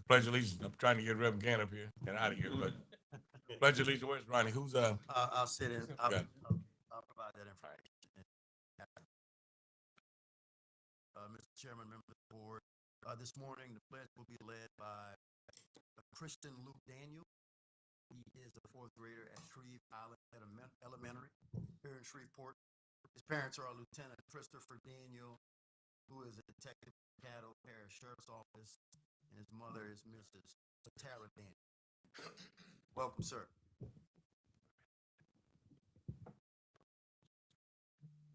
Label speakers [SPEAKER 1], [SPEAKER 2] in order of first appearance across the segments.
[SPEAKER 1] Pledge allegiance. I'm trying to get Reverend Gann up here and out of here, but pledge allegiance. Where's Ronnie? Who's
[SPEAKER 2] I'll sit in. I'll provide that information. Mr. Chairman, members of the board, this morning the pledge will be led by Christian Luke Daniel. He is a fourth grader at Shreve Island Elementary here in Shreveport. His parents are Lieutenant Christopher Daniel, who is a detective at Caddo Parish Sheriff's Office, and his mother is Mrs. Tara Daniel. Welcome, sir.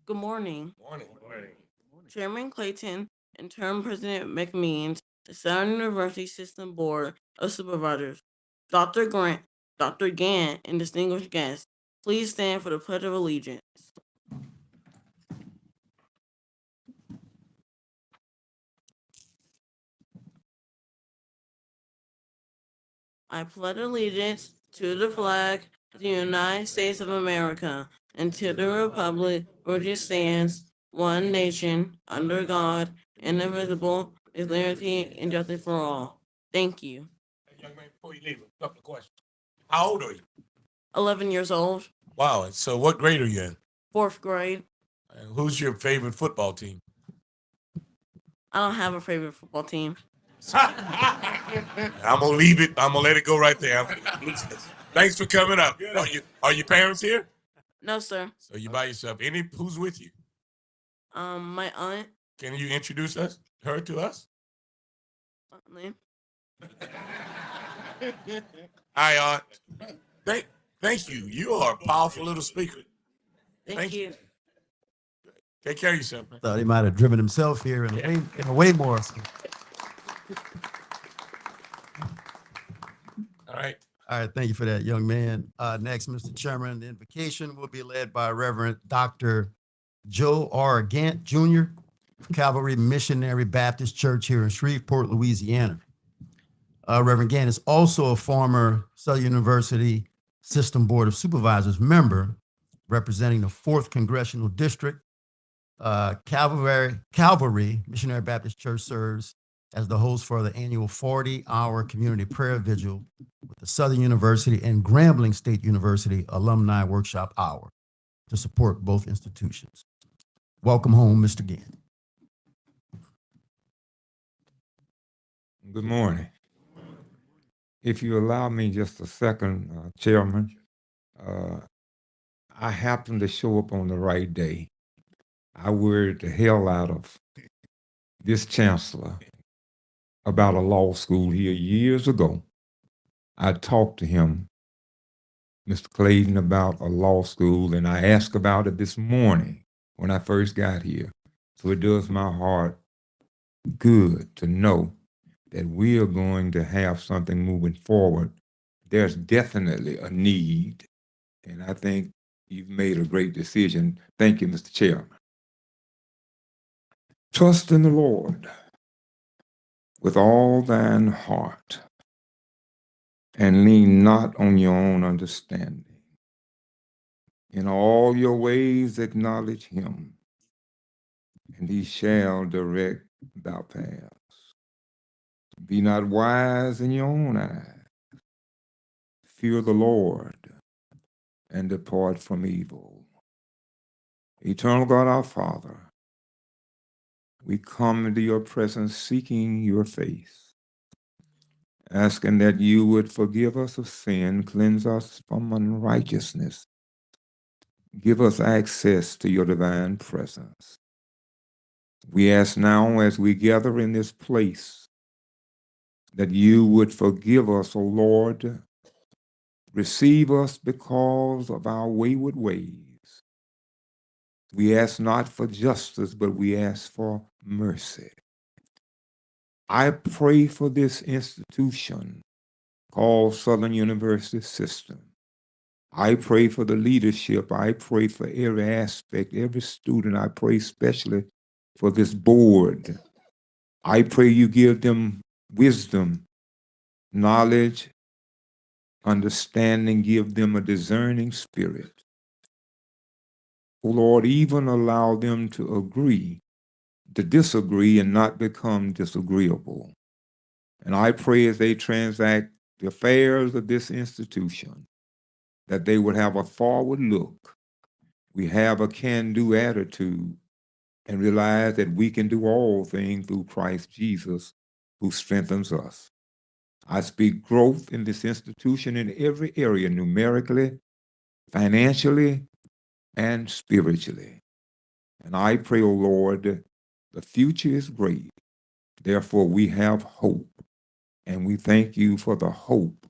[SPEAKER 3] Good morning,
[SPEAKER 1] morning?
[SPEAKER 3] Chairman Clayton, Interim President McMeans, the Southern University System Board of Supervisors, Dr. Grant, Dr. Gann, and distinguished guests. Please stand for the Pledge of Allegiance. I pledge allegiance to the flag of the United States of America and to the republic which it stands, one nation, under God, indivisible, with liberty and justice for all. Thank you.
[SPEAKER 1] Hey, young man, before you leave, a couple of questions. How old are you?
[SPEAKER 3] 11 years old,
[SPEAKER 1] Wow. So what grade are you in?
[SPEAKER 3] 4th grade.
[SPEAKER 1] And who's your favorite football team?
[SPEAKER 3] I don't have a favorite football team.
[SPEAKER 1] I'm gonna leave it. I'm gonna let it go right there. Thanks for coming up. Are your parents here?
[SPEAKER 3] No, sir.
[SPEAKER 1] So you by yourself. Who's with you?
[SPEAKER 3] My aunt.
[SPEAKER 1] Can you introduce her to us?
[SPEAKER 3] Name.
[SPEAKER 1] Hi, Aunt. Thank you. You are a powerful little speaker.
[SPEAKER 3] Thank you.
[SPEAKER 1] Take care of yourself, man.
[SPEAKER 2] Thought he might have driven himself here in a way more.
[SPEAKER 1] All right.
[SPEAKER 2] All right, thank you for that, young man. Next, Mr. Chairman, the invocation will be led by Reverend Dr. Joe R. Gant Jr., Calvary Missionary Baptist Church here in Shreveport, Louisiana. Reverend Gant is also a former Southern University System Board of Supervisors member representing the 4th Congressional District. Calvary Missionary Baptist Church serves as the host for the annual 40-hour community prayer vigil with the Southern University and Grambling State University Alumni Workshop Hour to support both institutions. Welcome home, Mr. Gann.
[SPEAKER 4] Good morning. If you allow me just a second, Chairman, I happened to show up on the right day. I worried the hell out of this chancellor about a law school here years ago. I talked to him, Mr. Clayton, about a law school, and I asked about it this morning when I first got here. So it does my heart good to know that we are going to have something moving forward. There's definitely a need, and I think you've made a great decision. Thank you, Mr. Chairman. Trust in the Lord with all thine heart, and lean not on your own understanding. In all your ways acknowledge him, and he shall direct thy paths. Be not wise in your own eyes. Fear the Lord and depart from evil. Eternal God, our Father, we come into your presence seeking your face, asking that you would forgive us of sin, cleanse us from unrighteousness, give us access to your divine presence. We ask now as we gather in this place that you would forgive us, O Lord. Receive us because of our wayward ways. We ask not for justice, but we ask for mercy. I pray for this institution called Southern University System. I pray for the leadership. I pray for every aspect, every student. I pray especially for this board. I pray you give them wisdom, knowledge, understanding, give them a discerning spirit. Oh Lord, even allow them to agree, to disagree, and not become disagreeable. And I pray as they transact the affairs of this institution, that they would have a forward look. We have a can-do attitude and realize that we can do all things through Christ Jesus, who strengthens us. I speak growth in this institution in every area, numerically, financially, and spiritually. And I pray, O Lord, the future is great. Therefore, we have hope. And we thank you for the hope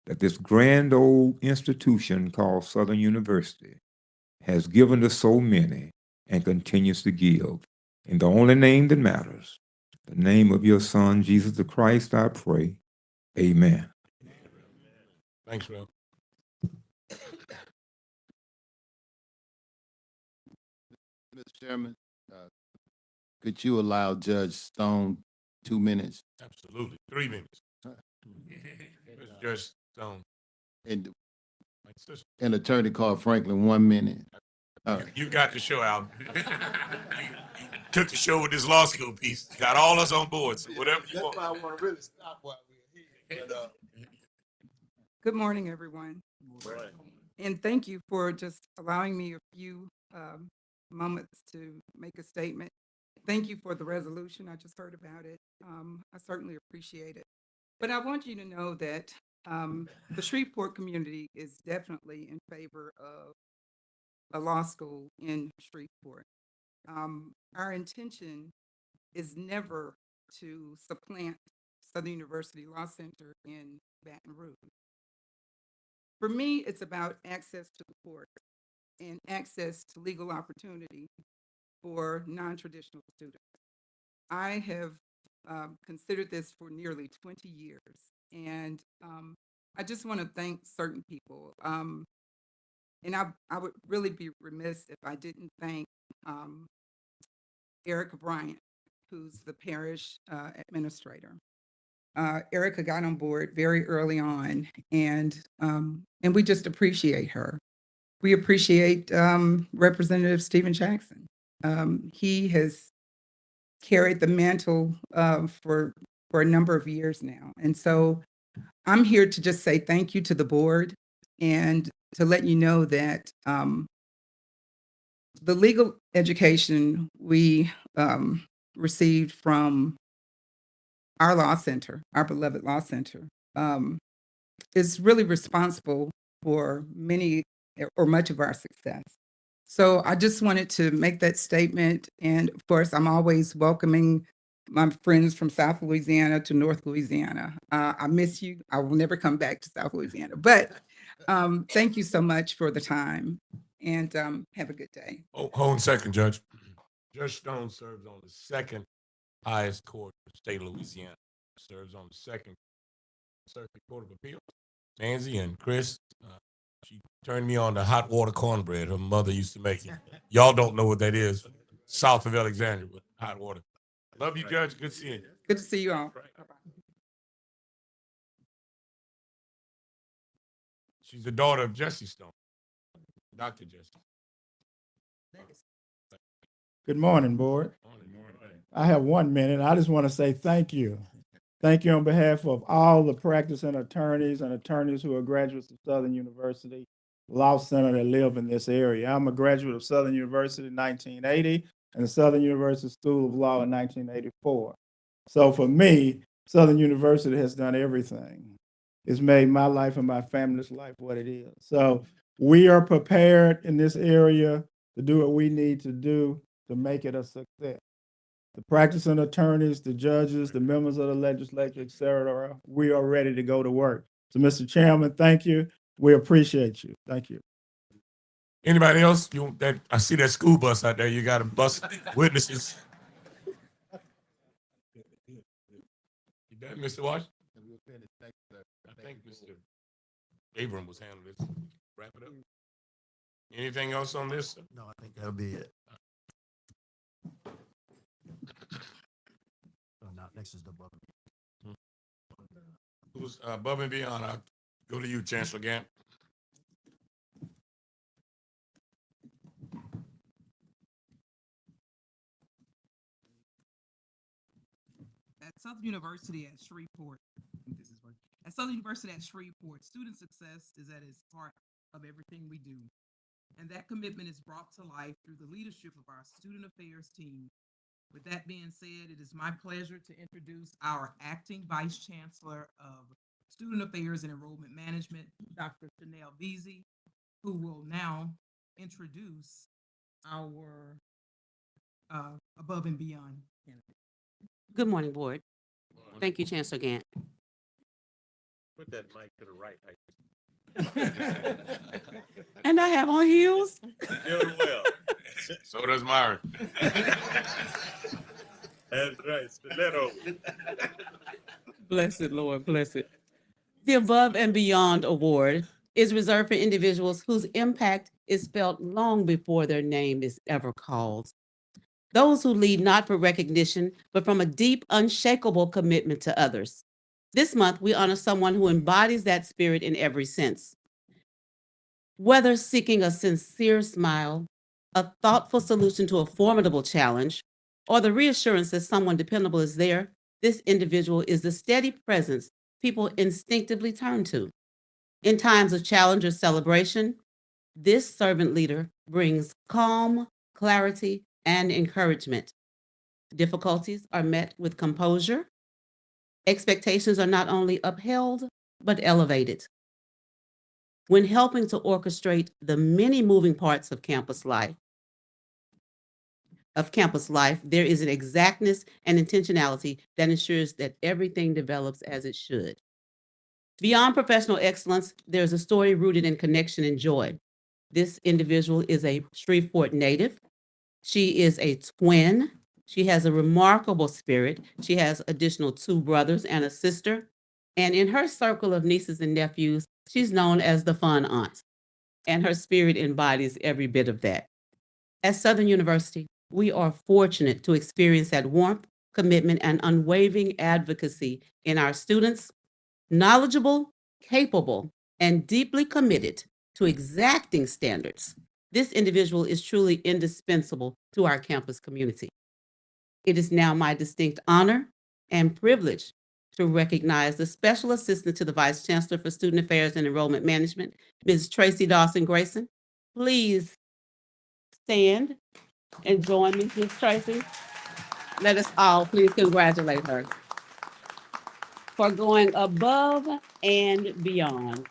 [SPEAKER 4] that this grand old institution called Southern University has given to so many and continues to give. In the only name that matters, the name of your Son, Jesus the Christ, I pray. Amen.
[SPEAKER 1] Thanks, Rev.
[SPEAKER 5] Mr. Chairman, could you allow Judge Stone 2 minutes?
[SPEAKER 1] Absolutely. 3 minutes. Mr. Judge Stone.
[SPEAKER 5] And
[SPEAKER 1] My sister.
[SPEAKER 5] and Attorney Carl Franklin 1 minute.
[SPEAKER 1] You got the show out. Took the show with this law school piece. Got all us on board. So whatever you want.
[SPEAKER 5] I want to really stop while we're here.
[SPEAKER 6] Good morning, everyone. And thank you for just allowing me a few moments to make a statement. Thank you for the resolution. I just heard about it. I certainly appreciate it. But I want you to know that the Shreveport community is definitely in favor of a law school in Shreveport. Our intention is never to supplant Southern University Law Center in Baton Rouge. For me, it's about access to the court and access to legal opportunity for non-traditional students. I have considered this for nearly 20 years, and I just want to thank certain people. And I would really be remiss if I didn't thank Erica Bryant, who's the parish administrator. Erica got on board very early on, and we just appreciate her. We appreciate Representative Stephen Jackson. He has carried the mantle for a number of years now, and so I'm here to just say thank you to the board and to let you know that the legal education we received from our law center, our beloved law center, is really responsible for many or much of our success. So I just wanted to make that statement. And of course, I'm always welcoming my friends from South Louisiana to North Louisiana. I miss you. I will never come back to South Louisiana, but thank you so much for the time, and have a good day.
[SPEAKER 1] Oh, hold on a second, Judge. Judge Stone serves on the second highest court of the state of Louisiana. Serves on the second circuit court of appeals. Nancy and Chris, she turned me on to hot water cornbread her mother used to make it. Y'all don't know what that is. South of Alexandria with hot water. Love you, Judge. Good seeing you.
[SPEAKER 6] Good to see you all. Bye-bye.
[SPEAKER 1] She's the daughter of Jesse Stone, Dr. Jesse.
[SPEAKER 7] Good morning, board. I have 1 minute. I just want to say thank you. Thank you on behalf of all the practicing attorneys and attorneys who are graduates of Southern University Law Center that live in this area. I'm a graduate of Southern University in 1980 and the Southern University School of Law in 1984. So for me, Southern University has done everything. It's made my life and my family's life what it is. So we are prepared in this area to do what we need to do to make it a success. the practicing attorneys, the judges, the members of the legislature, et cetera. We are ready to go to work. So, Mr. Chairman, thank you. We appreciate you. Thank you.
[SPEAKER 1] Anybody else? I see that school bus out there. You got to bus witnesses. You done, Mr. Washington? I think Mr. Abram was handling this. Wrap it up. Anything else on this?
[SPEAKER 2] No, I think that'll be it. Now, next is the above.
[SPEAKER 1] Who's above and beyond? I'll go to you, Chancellor Gant.
[SPEAKER 8] At Southern University at Shreveport, at Southern University at Shreveport, student success is at its heart of everything we do. And that commitment is brought to life through the leadership of our student affairs team. With that being said, it is my pleasure to introduce our acting vice chancellor of student affairs and enrollment management, Dr. Chanel Veazey, who will now introduce our above and beyond candidate.
[SPEAKER 9] Good morning, Board. Thank you, Chancellor Gant.
[SPEAKER 1] Put that mic to the right.
[SPEAKER 9] And I have on heels.
[SPEAKER 1] Doing well. So does Myron. That's right. Stiletto.
[SPEAKER 9] Bless it, Lord, bless it. The Above and Beyond Award is reserved for individuals whose impact is felt long before their name is ever called. Those who lead not for recognition, but from a deep, unshakable commitment to others. This month, we honor someone who embodies that spirit in every sense. Whether seeking a sincere smile, a thoughtful solution to a formidable challenge, or the reassurance that someone dependable is there, this individual is the steady presence people instinctively turn to. In times of challenge or celebration, this servant leader brings calm, clarity, and encouragement. Difficulties are met with composure. Expectations are not only upheld, but elevated. When helping to orchestrate the many moving parts of campus life, there is an exactness and intentionality that ensures that everything develops as it should. Beyond professional excellence, there's a story rooted in connection and joy. This individual is a Shreveport native. She is a twin. She has a remarkable spirit. She has additional 2 brothers and a sister. And in her circle of nieces and nephews, she's known as the fun aunt. And her spirit embodies every bit of that. At Southern University, we are fortunate to experience that warmth, commitment, and unwavering advocacy in our students, knowledgeable, capable, and deeply committed to exacting standards. This individual is truly indispensable to our campus community. It is now my distinct honor and privilege to recognize the Special Assistant to the Vice Chancellor for Student Affairs and Enrollment Management, Ms. Tracy Dawson-Grayson. Please stand and join me, Ms. Tracy. Let us all please congratulate her for going above and beyond.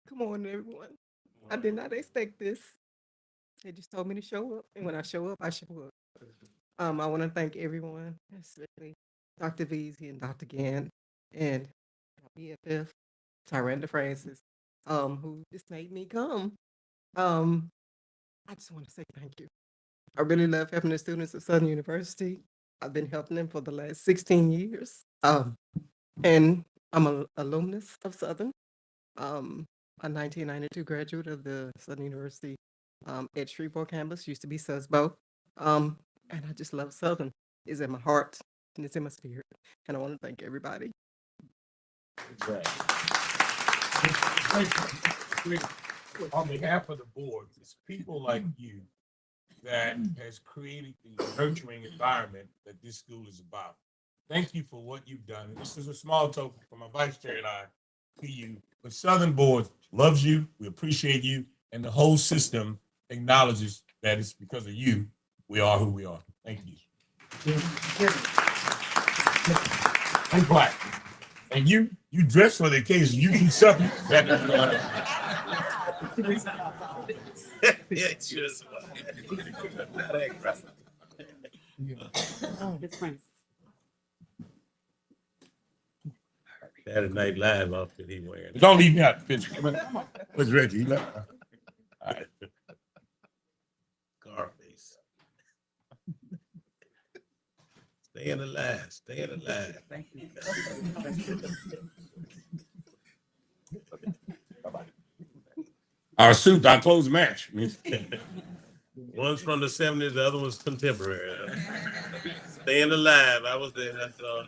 [SPEAKER 10] Good morning, everyone. I did not expect this. They just told me to show up, and when I show up, I show up. I want to thank everyone, especially Dr. Veazey and Dr. Gann, and my BFF, Tyranda Francis, who just made me come. I just want to say thank you. I really love helping the students at Southern University. I've been helping them for the last 16 years. And I'm an alumnus of Southern. A 1992 graduate of the Southern University at Shreveport campus, used to be SUSBO. And I just love Southern. It's in my heart and it's in my spirit. And I want to thank everybody.
[SPEAKER 1] On behalf of the board, it's people like you that has created the nurturing environment that this school is about. thank you for what you've done. This is a small token from my vice chair and I to you. But Southern Board loves you. We appreciate you. And the whole system acknowledges that it's because of you we are who we are. Thank you. And black. And you dress for the occasion. You do something that
[SPEAKER 11] Saturday Night Live outfit he wearing.
[SPEAKER 1] Don't leave me out the picture. Where's Reggie? He left. All right.
[SPEAKER 11] Scarface. Staying alive, staying alive.
[SPEAKER 6] Thank you.
[SPEAKER 1] Our suit, our clothes match.
[SPEAKER 11] One's from the 70s, the other one's contemporary. Staying alive. I was there. That's all.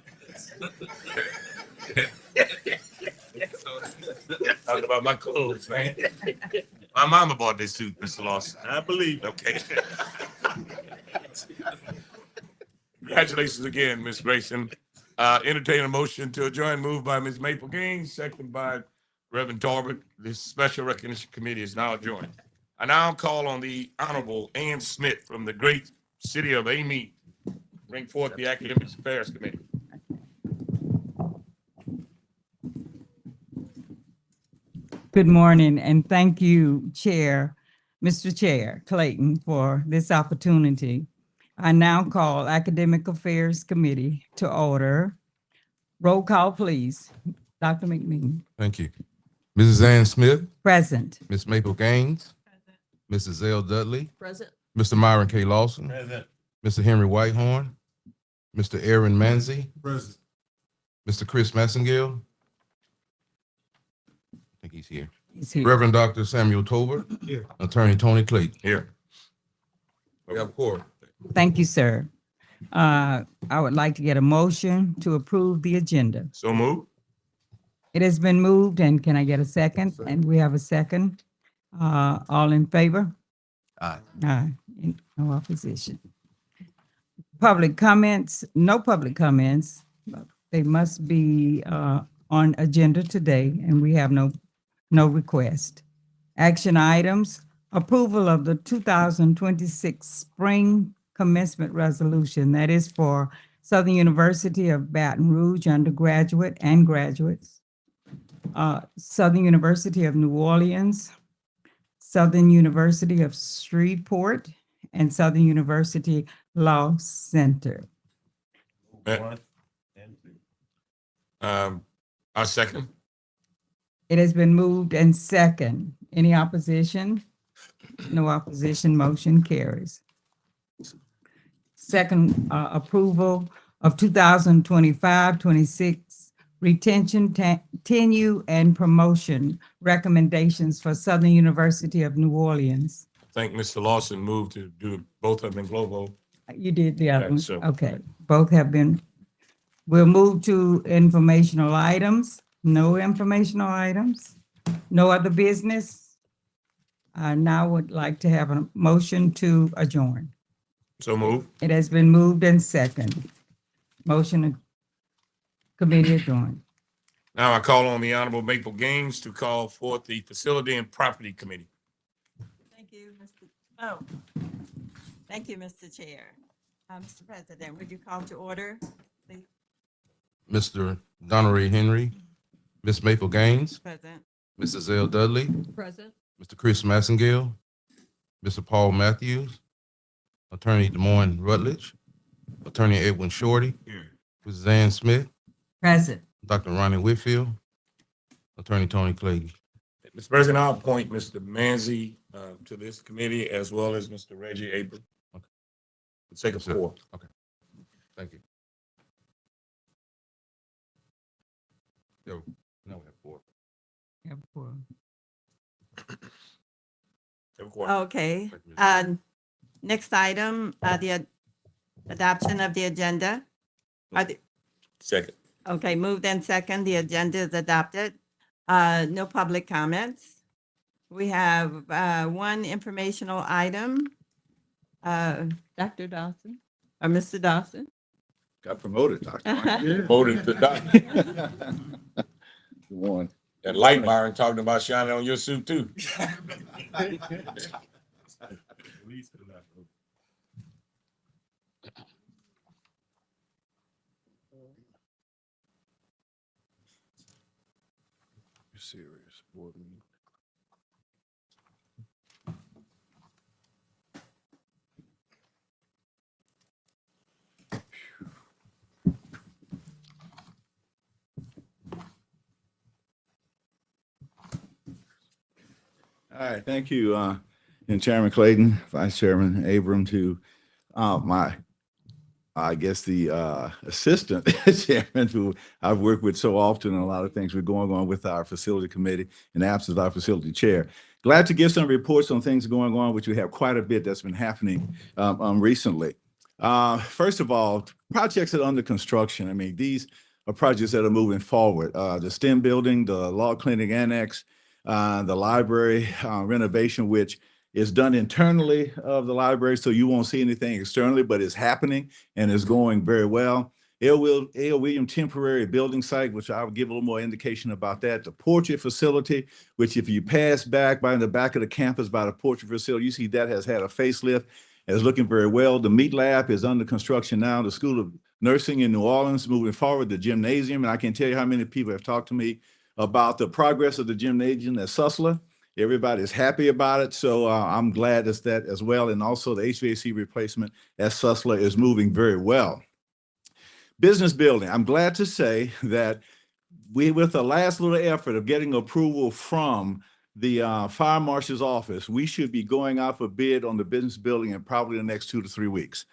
[SPEAKER 1] Talking about my clothes, man. My mama bought this suit, Mr. Lawson.
[SPEAKER 11] I believe.
[SPEAKER 1] Okay. Congratulations again, Ms. Grayson. Entertain a motion to adjourn, moved by Ms. Maple Gaines, second by Reverend Talbot. This special recognition committee is now adjourned. I now call on the Honorable Ann Smith from the great city of Amite, bring forth the Academic Affairs Committee.
[SPEAKER 6] Good morning, and thank you, Mr. Chair Clayton, for this opportunity. I now call Academic Affairs Committee to order. Roll call, please. Dr. McMean.
[SPEAKER 12] Thank you. Mrs. Ann Smith,
[SPEAKER 6] Present.
[SPEAKER 12] Ms. Maple Gaines, Mrs. Zell Dudley,
[SPEAKER 3] Present.
[SPEAKER 12] Mr. Myron K. Lawson,
[SPEAKER 11] Present.
[SPEAKER 12] Mr. Henry Whitehorn, Mr. Aaron Manzi,
[SPEAKER 1] Present.
[SPEAKER 12] Mr. Chris Massengill. I think he's here.
[SPEAKER 6] He's here.
[SPEAKER 12] Reverend Dr. Samuel Tolbert,
[SPEAKER 1] Here.
[SPEAKER 12] Attorney Tony Clayton.
[SPEAKER 1] Here.
[SPEAKER 12] We have quorum.
[SPEAKER 6] Thank you, sir. I would like to get a motion to approve the agenda.
[SPEAKER 1] So move.
[SPEAKER 6] It has been moved, and can I get a second? And we have a second. All in favor?
[SPEAKER 2] Aye.
[SPEAKER 6] Aye. No opposition. Public comments, no public comments. They must be on agenda today, and we have no request. Action items, approval of the 2026 spring commencement resolution. That is for Southern University of Baton Rouge undergraduate and graduates, Southern University of New Orleans, Southern University of Shreveport, and Southern University Law Center.
[SPEAKER 11] One and two.
[SPEAKER 1] Our second.
[SPEAKER 6] It has been moved and second. Any opposition? No opposition, motion carries. Second, approval of 2025-26 retention, tenure, and promotion recommendations for Southern University of New Orleans.
[SPEAKER 1] I think Mr. Lawson moved to do both of them in Globo.
[SPEAKER 6] You did the other
[SPEAKER 1] Okay,
[SPEAKER 6] one?
[SPEAKER 1] so-
[SPEAKER 6] Okay, both have been. We'll move to informational items. No informational items. No other business. I now would like to have a motion to adjourn.
[SPEAKER 1] So move.
[SPEAKER 6] It has been moved and second. Motion to committee adjourned.
[SPEAKER 1] Now I call on the Honorable Maple Gaines to call forth the Facility and Property Committee.
[SPEAKER 13] Thank you, Mr. Chair. Mr. President, would you call to order, please?
[SPEAKER 12] Mr. Donnery Henry, Ms. Maple Gaines,
[SPEAKER 13] Present.
[SPEAKER 12] Mrs. Zell Dudley,
[SPEAKER 3] Present.
[SPEAKER 12] Mr. Chris Massengill, Mr. Paul Matthews, Attorney Des Moines Rutledge, Attorney Edwin Shorty,
[SPEAKER 1] Here.
[SPEAKER 12] Mrs. Ann Smith,
[SPEAKER 6] Present.
[SPEAKER 12] Dr. Ronnie Whitfield, Attorney Tony Clayton.
[SPEAKER 1] Mr. President, I'll appoint Mr. Manzi to this committee as well as Mr. Reggie Abram.
[SPEAKER 12] Okay.
[SPEAKER 1] For the sake of
[SPEAKER 12] Yes, sir.
[SPEAKER 1] four.
[SPEAKER 12] Okay. Thank you. Yo, now we have four.
[SPEAKER 6] Have four.
[SPEAKER 1] Have a quorum.
[SPEAKER 13] Okay,
[SPEAKER 12] Thank you, Ms.
[SPEAKER 13] next item, the adoption of the agenda.
[SPEAKER 1] Second.
[SPEAKER 13] Okay, moved and second, the agenda is adopted. No public comments. We have one informational item. Dr. Dawson or Mr. Dawson?
[SPEAKER 14] Got promoted, Doctor.
[SPEAKER 1] Voted to doctor.
[SPEAKER 14] One.
[SPEAKER 1] That light Byron talking about shining on your suit too.
[SPEAKER 14] Serious board meeting. All right, thank you, and Chairman Clayton, Vice Chairman Abram, to I guess the assistant chairman who I've worked with so often, and a lot of things we're going on with our facility committee in absence of our facility chair. Glad to give some reports on things going on, which we have quite a bit that's been happening recently. First of all, projects that are under construction. I mean, these are projects that are moving forward. The STEM building, the law clinic annex, the library renovation, which is done internally of the library, so you won't see anything externally, but it's happening and is going very well. A.L. Williams temporary building site, which I'll give a little more indication about that. The portrait facility, which if you pass back by in the back of the campus by the portrait facility, you see that has had a facelift and is looking very well. The meat lab is under construction now. The School of Nursing in New Orleans moving forward, the gymnasium, and I can't tell you how many people have talked to me about the progress of the gymnasium at Susler. Everybody's happy about it, so I'm glad that's that as well. And also the HVAC replacement at Susler is moving very well. Business building, I'm glad to say that with the last little effort of getting approval from the fire marshal's office, we should be going out for bid on the business building in probably the next 2 to 3 weeks.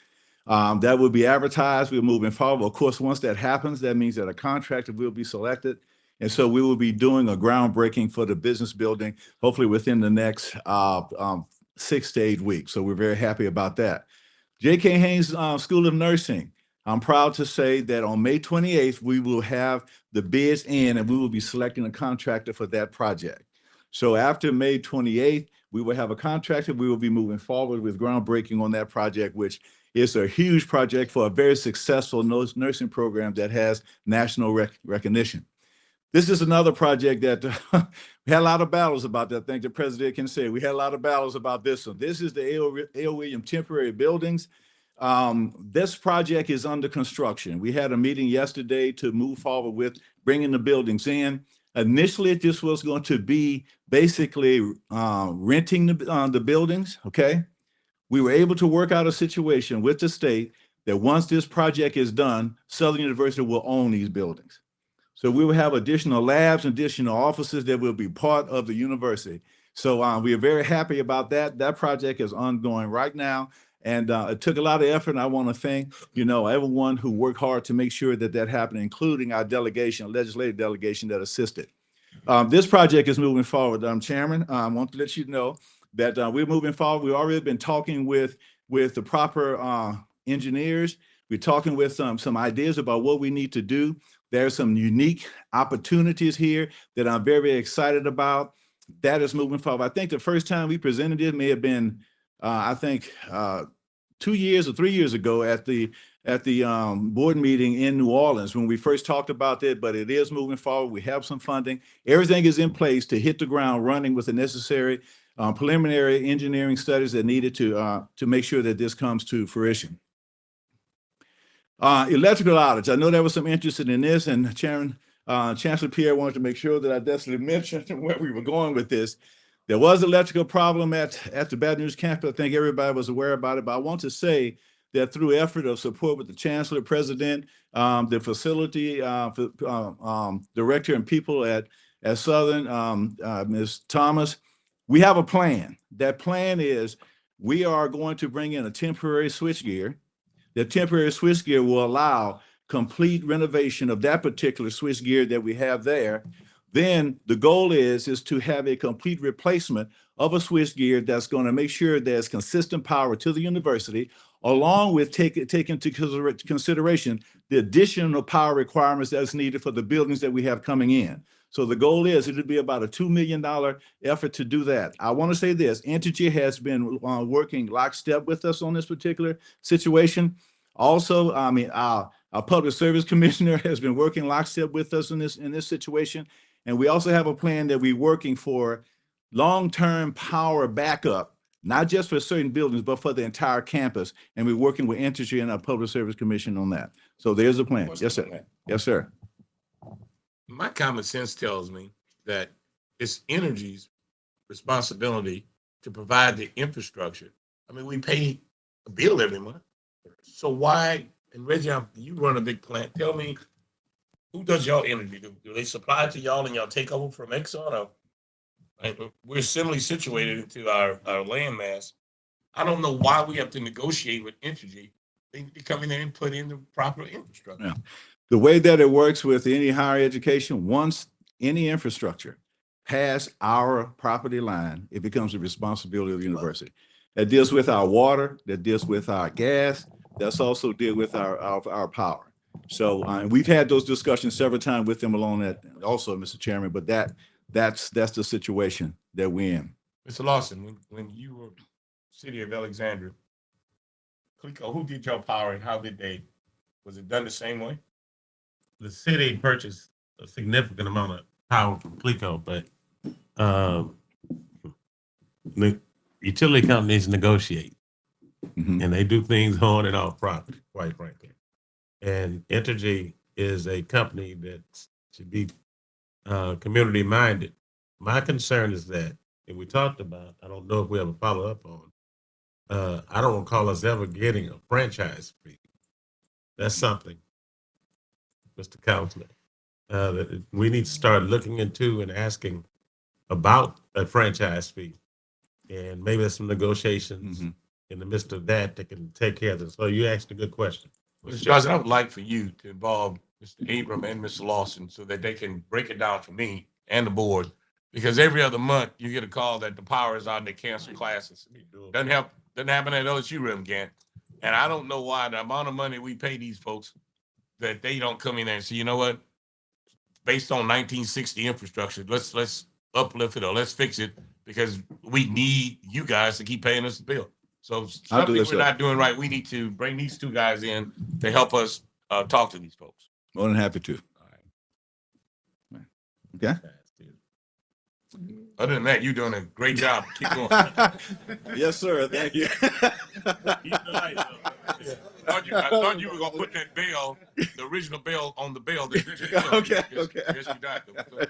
[SPEAKER 14] That will be advertised. We're moving forward. Of course, once that happens, that means that a contractor will be selected. And so we will be doing a groundbreaking for the business building, hopefully within the next 6 to 8 weeks. So we're very happy about that. J.K. Haynes School of Nursing. I'm proud to say that on May 28th, we will have the bids in and we will be selecting a contractor for that project. So after May 28th, we will have a contractor. We will be moving forward with groundbreaking on that project, which is a huge project for a very successful nursing program that has national recognition. This is another project that we had a lot of battles about that. I think the president can say we had a lot of battles about this one. This is the A.L. Williams temporary buildings. This project is under construction. We had a meeting yesterday to move forward with bringing the buildings in. Initially, this was going to be basically renting the buildings, okay? We were able to work out a situation with the state that once this project is done, Southern University will own these buildings. So we will have additional labs, additional offices that will be part of the university. So we are very happy about that. That project is ongoing right now. And it took a lot of effort. And I want to thank, everyone who worked hard to make sure that that happened, including our delegation, legislative delegation that assisted. This project is moving forward, Chairman. I want to let you know that we're moving forward. We've already been talking with the proper engineers. We're talking with some ideas about what we need to do. There's some unique opportunities here that I'm very excited about. That is moving forward. I think the first time we presented it may have been, 2 years or 3 years ago at the board meeting in New Orleans when we first talked about that, but it is moving forward. We have some funding. Everything is in place to hit the ground running with the necessary preliminary engineering studies that needed to make sure that this comes to fruition. Electrical outage. I know there was some interest in this, and Chancellor Pierre wanted to make sure that I definitely mentioned where we were going with this. There was an electrical problem at the Baton Rouge campus. I think everybody was aware about it, but I want to say that through effort of support with the Chancellor, President, the facility director and people at Southern, Ms. Thomas, we have a plan. That plan is we are going to bring in a temporary switchgear. The temporary switchgear will allow complete renovation of that particular switchgear that we have there. Then the goal is to have a complete replacement of a switchgear that's going to make sure there's consistent power to the university, along with taking into consideration the additional power requirements that's needed for the buildings that we have coming in. So the goal is it'll be about a $2 million effort to do that. I want to say this, Entergy has been working lockstep with us on this particular situation. Also, I mean, our public service commissioner has been working lockstep with us in this situation. And we also have a plan that we're working for long-term power backup, not just for certain buildings, but for the entire campus. And we're working with Entergy and our public service commission on that. So there's a plan. Yes, sir. Yes, sir.
[SPEAKER 1] My common sense tells me that it's Energy's responsibility to provide the infrastructure. I mean, we pay a bill every month. So why, and Reggie, you run a big plant. Tell me, who does y'all energy? Do they supply it to y'all and y'all take over from Exxon? Or, we're similarly situated into our land mass. I don't know why we have to negotiate with Energy. They need to come in there and put in the proper infrastructure.
[SPEAKER 14] Yeah. The way that it works with any higher education, once any infrastructure pass our property line, it becomes the responsibility of the university. That deals with our water, that deals with our gas, that's also deal with our power. So we've had those discussions several times with them along that also, Mr. Chairman, but that's the situation that we're in.
[SPEAKER 1] Mr. Lawson, when you were city of Alexandria, Clico, who did your power and how did they, was it done the same way?
[SPEAKER 11] The city purchased a significant amount of power from Clico, but the utility companies negotiate, and they do things on and off property, quite frankly. And Entergy is a company that should be community minded. My concern is that, and we talked about, I don't know if we have a follow up on, I don't recall us ever getting a franchise fee. That's something, Mr. Counselor, that we need to start looking into and asking about a franchise fee. And maybe there's some negotiations in the midst of that can take care of this. So you asked a good question.
[SPEAKER 1] Mr. Johnson, I would like for you to involve Mr. Abram and Mr. Lawson so that they can break it down for me and the board. Because every other month you get a call that the power is out, they cancel classes. Doesn't happen at LSU Rim, Gant. And I don't know why the amount of money we pay these folks that they don't come in there and say, you know what? Based on 1960 infrastructure, let's uplift it or let's fix it because we need you guys to keep paying us the bill. So something we're not doing right, we need to bring these two guys in to help us talk to these folks.
[SPEAKER 14] More than happy to. All right. Okay.
[SPEAKER 1] Other than that, you're doing a great job. Keep going.
[SPEAKER 14] Yes, sir. Thank you.
[SPEAKER 1] I thought you were gonna put that bell, the original bell, on the bell.
[SPEAKER 14] Okay.
[SPEAKER 1] Yes, you died.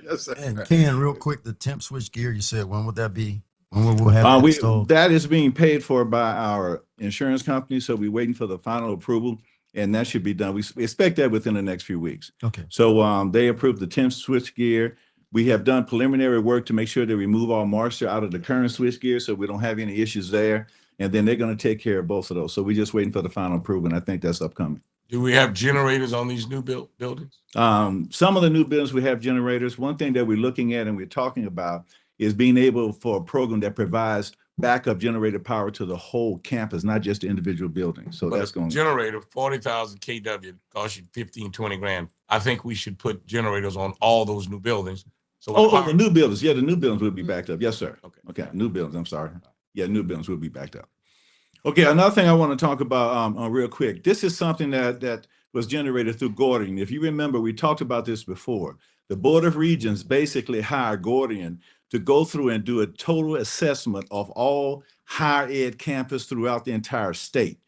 [SPEAKER 14] Yes, sir.
[SPEAKER 2] And Ken, real quick, the temp switch gear, you said, when would that be? When will we have that installed?
[SPEAKER 14] That is being paid for by our insurance company, so we're waiting for the final approval, and that should be done. We expect that within the next few weeks.
[SPEAKER 2] Okay.
[SPEAKER 14] So they approved the temp switch gear. We have done preliminary work to make sure they remove all moisture out of the current switch gear, so we don't have any issues there. And then they're going to take care of both of those. So we're just waiting for the final approval, and I think that's upcoming.
[SPEAKER 1] Do we have generators on these new buildings?
[SPEAKER 14] Some of the new buildings we have generators. One thing that we're looking at and we're talking about is being able for a program that provides backup generator power to the whole campus, not just the individual buildings. So
[SPEAKER 1] But
[SPEAKER 14] that's going.
[SPEAKER 1] Generator, 40,000 kW, costs you 15, 20 grand. I think we should put generators on all those new buildings. So
[SPEAKER 14] the new buildings. Yeah, the new buildings will be backed up. Yes, sir. Okay. New buildings. I'm sorry. Yeah, new buildings will be backed up. Okay, another thing I want to talk about real quick. This is something that was generated through Gordian. If you remember, we talked about this before. The Board of Regents basically hired Gordian to go through and do a total assessment of all higher ed campus throughout the entire state.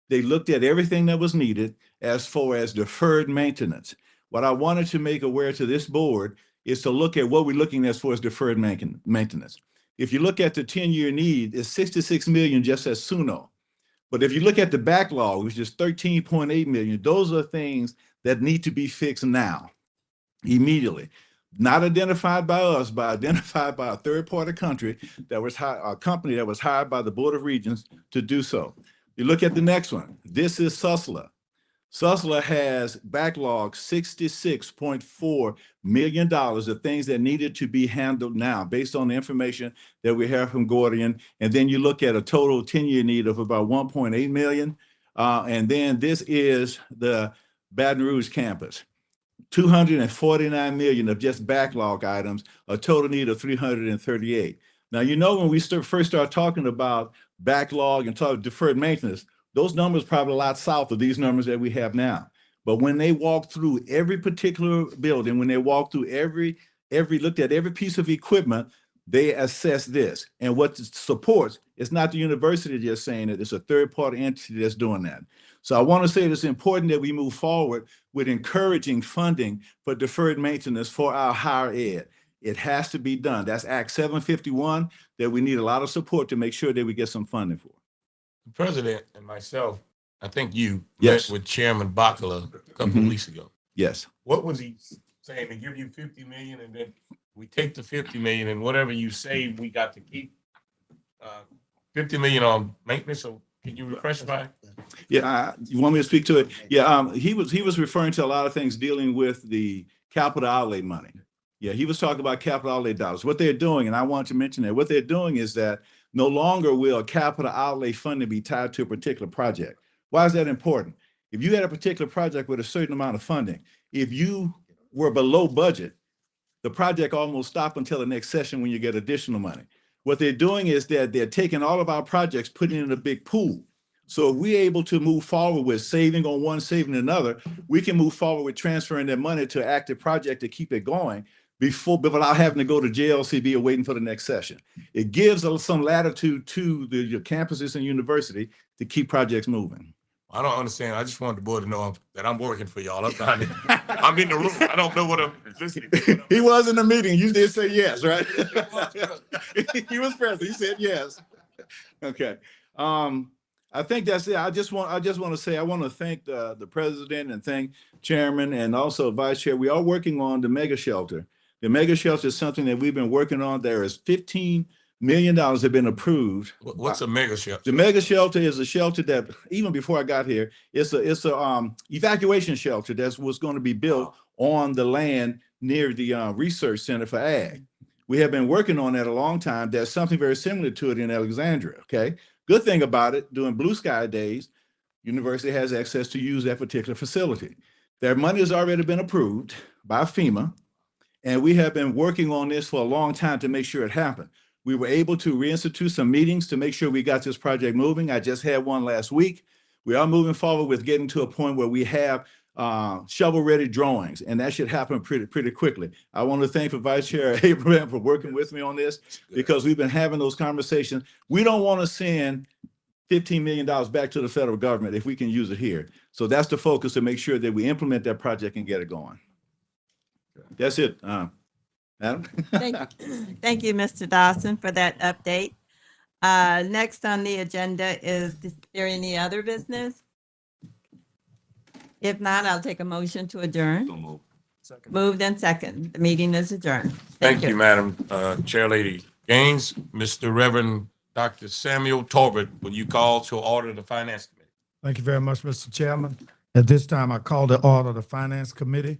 [SPEAKER 14] They looked at everything that was needed as far as deferred maintenance. What I wanted to make aware to this board is to look at what we're looking at as far as deferred maintenance. If you look at the 10-year need, it's 66 million just as SUNO. But if you look at the backlog, which is 13.8 million, those are things that need to be fixed now, immediately. Not identified by us, but identified by a third-party company that was hired by the Board of Regents to do so. You look at the next one. This is Susla. Susla has backlog $66.4 million of things that needed to be handled now based on the information that we have from Gordian. And then you look at a total 10-year need of about 1.8 million. And then this is the Baton Rouge campus. 249 million of just backlog items, a total need of 338. Now, when we first start talking about backlog and talk deferred maintenance, those numbers probably a lot south of these numbers that we have now. But when they walk through every particular building, when they walk through looked at every piece of equipment, they assess this. And what it supports, it's not the university just saying it, it's a third-party entity that's doing that. So I want to say it's important that we move forward with encouraging funding for deferred maintenance for our higher ed. It has to be done. That's Act 751 that we need a lot of support to make sure that we get some funding for.
[SPEAKER 1] The president and myself, I think you
[SPEAKER 14] Yes.
[SPEAKER 1] met with Chairman Bakala a couple of weeks ago.
[SPEAKER 14] Yes.
[SPEAKER 1] What was he saying? To give you 50 million and then we take the 50 million and whatever you say we got to keep 50 million on maintenance. So can you refresh my?
[SPEAKER 14] Yeah, you want me to speak to it? Yeah, he was referring to a lot of things dealing with the capital outlay money. Yeah, he was talking about capital outlay dollars. What they're doing, and I want to mention that, what they're doing is that no longer will capital outlay funding be tied to a particular project. Why is that important? If you had a particular project with a certain amount of funding, if you were below budget, the project almost stopped until the next session when you get additional money. What they're doing is that they're taking all of our projects, putting it in a big pool. So if we're able to move forward with saving on one, saving another, we can move forward with transferring that money to an active project to keep it going without having to go to JLCB or waiting for the next session. It gives some latitude to your campuses and university to keep projects moving.
[SPEAKER 1] I don't understand. I just want the board to know that I'm working for y'all. I'm in the room. I don't know what I'm listening to.
[SPEAKER 14] He was in the meeting. You did say yes, right? He was present. He said yes. Okay. I think that's it. I just want to say I want to thank the president and thank chairman and also vice chair. We are working on the mega shelter. The mega shelter is something that we've been working on. There is $15 million have been approved.
[SPEAKER 1] What's a mega shelter?
[SPEAKER 14] The mega shelter is a shelter that even before I got here, it's a evacuation shelter that's what's going to be built on the land near the research center for ag. We have been working on that a long time. There's something very similar to it in Alexandria. Okay. Good thing about it, during Blue Sky days, university has access to use that particular facility. Their money has already been approved by FEMA, and we have been working on this for a long time to make sure it happened. We were able to reinstitute some meetings to make sure we got this project moving. I just had one last week. We are moving forward with getting to a point where we have shovel-ready drawings, and that should happen pretty quickly. I want to thank the Vice Chair Abraham for working with me on this because we've been having those conversations. We don't want to send $15 million back to the federal government if we can use it here. So that's the focus, to make sure that we implement that project and get it going. That's it. Adam?
[SPEAKER 13] Thank you, Mr. Dawson, for that update. Next on the agenda is there any other business? If not, I'll take a motion to adjourn. Moved and second. The meeting is adjourned.
[SPEAKER 1] Thank you, Madam Chair Lady Gaines. Mr. Reverend Dr. Samuel Torbert, will you call to order the Finance Committee?
[SPEAKER 15] Thank you very much, Mr. Chairman. At this time, I call to order the Finance Committee.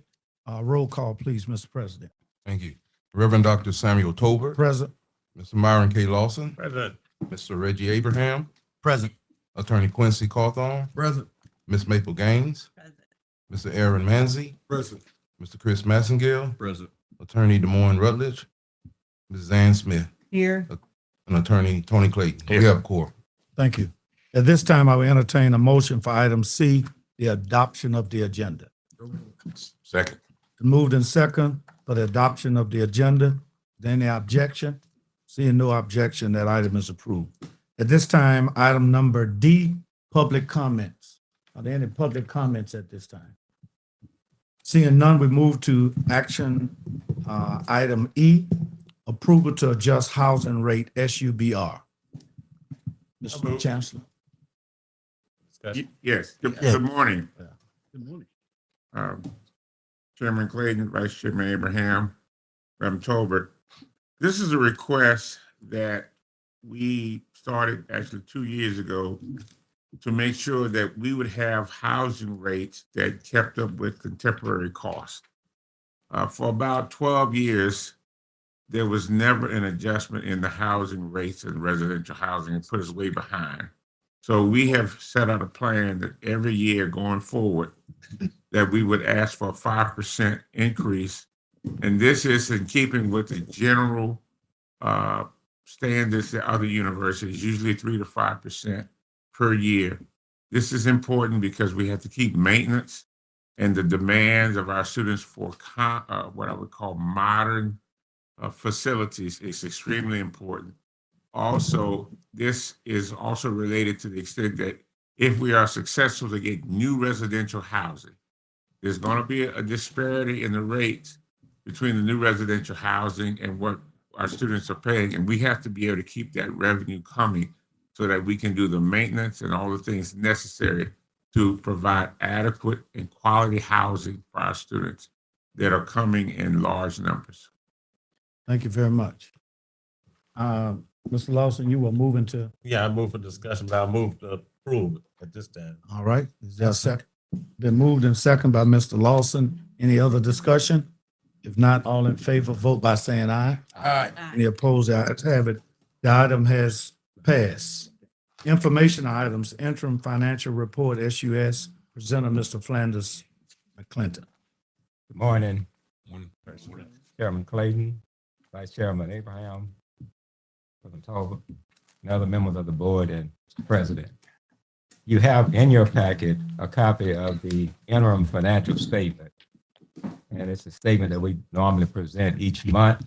[SPEAKER 15] Roll call, please, Mr. President.
[SPEAKER 12] Thank you. Reverend Dr. Samuel Tolbert.
[SPEAKER 15] Present.
[SPEAKER 12] Mr. Myron K. Lawson.
[SPEAKER 1] President.
[SPEAKER 12] Mr. Reggie Abraham.
[SPEAKER 2] Present.
[SPEAKER 12] Attorney Quincy Cawthorn.
[SPEAKER 15] Present.
[SPEAKER 12] Ms. Maple Gaines.
[SPEAKER 13] Present.
[SPEAKER 12] Mr. Aaron Manzi.
[SPEAKER 15] Present.
[SPEAKER 12] Mr. Chris Massengale.
[SPEAKER 15] Present.
[SPEAKER 12] Attorney Demoyne Rutledge. Ms. Zan Smith.
[SPEAKER 13] Here.
[SPEAKER 12] And Attorney Tony Clayton.
[SPEAKER 1] Here.
[SPEAKER 12] We have a quorum.
[SPEAKER 15] Thank you. At this time, I will entertain a motion for item C, the adoption of the agenda.
[SPEAKER 1] Second.
[SPEAKER 15] Moved in second for the adoption of the agenda. Is there any objection? Seeing no objection, that item is approved. At this time, item number D, public comments. Are there any public comments at this time? Seeing none, we move to action item E, approval to adjust housing rate SUBR. Mr. Chancellor.
[SPEAKER 16] Yes,
[SPEAKER 15] Yeah.
[SPEAKER 16] good morning.
[SPEAKER 15] Good morning.
[SPEAKER 16] Chairman Clayton, Vice Chairman Abraham, Reverend Tolbert. This is a request that we started actually 2 years ago to make sure that we would have housing rates that kept up with contemporary costs. For about 12 years, there was never an adjustment in the housing rates in residential housing. It put us way behind. So we have set out a plan that every year going forward, that we would ask for a 5% increase. And this is in keeping with the general standards at other universities, usually 3 to 5% per year. This is important because we have to keep maintenance and the demands of our students for what I would call modern facilities is extremely important. Also, this is also related to the extent that if we are successful to get new residential housing, there's going to be a disparity in the rates between the new residential housing and what our students are paying. And we have to be able to keep that revenue coming so that we can do the maintenance and all the things necessary to provide adequate and quality housing for our students that are coming in large numbers.
[SPEAKER 15] Thank you very much. Mr. Lawson, you were moving to,
[SPEAKER 11] Yeah, I move for discussion, but I move to approve at this time.
[SPEAKER 15] all right. Is there a second? Been moved and second by Mr. Lawson. Any other discussion? If not, all in favor, vote by saying aye.
[SPEAKER 1] Aye.
[SPEAKER 15] Any opposed, the ayes have it. The item has passed. Information items, interim financial report, SUS, presenter, Mr. Flanders McClinton.
[SPEAKER 17] Good morning,
[SPEAKER 1] One-
[SPEAKER 17] Chairman Clayton, Vice Chairman Abraham, President Tolbert, and other members of the board and Mr. President. You have in your packet a copy of the interim financial statement. And it's a statement that we normally present each month.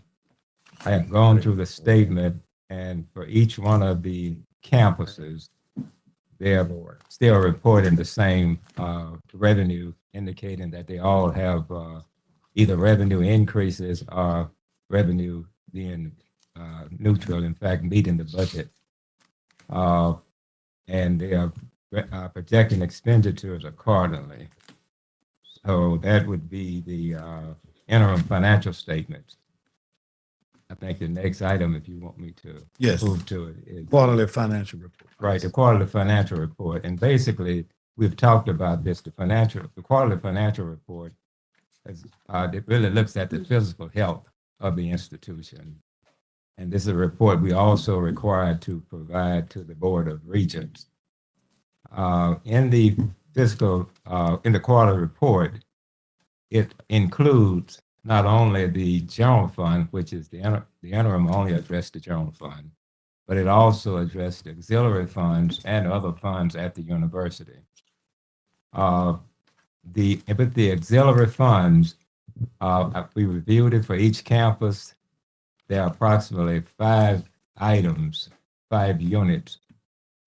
[SPEAKER 17] I have gone through the statement, and for each one of the campuses, they're still reporting the same revenue, indicating that they all have either revenue increases or revenue being neutral, in fact, meeting the budget. And they are projecting expenditures accordingly. So that would be the interim financial statements. I think the next item, if you want me to
[SPEAKER 15] Yes.
[SPEAKER 17] move to it, is
[SPEAKER 15] Quarterly financial report.
[SPEAKER 17] right, the quarterly financial report. And basically, we've talked about this, the quarterly financial report, it really looks at the physical health of the institution. And this is a report we also required to provide to the Board of Regents. In the in the quarterly report, it includes not only the general fund, which is the interim only addressed the general fund, but it also addressed auxiliary funds and other funds at the university. With the auxiliary funds, we reviewed it for each campus. There are approximately 5 items, 5 units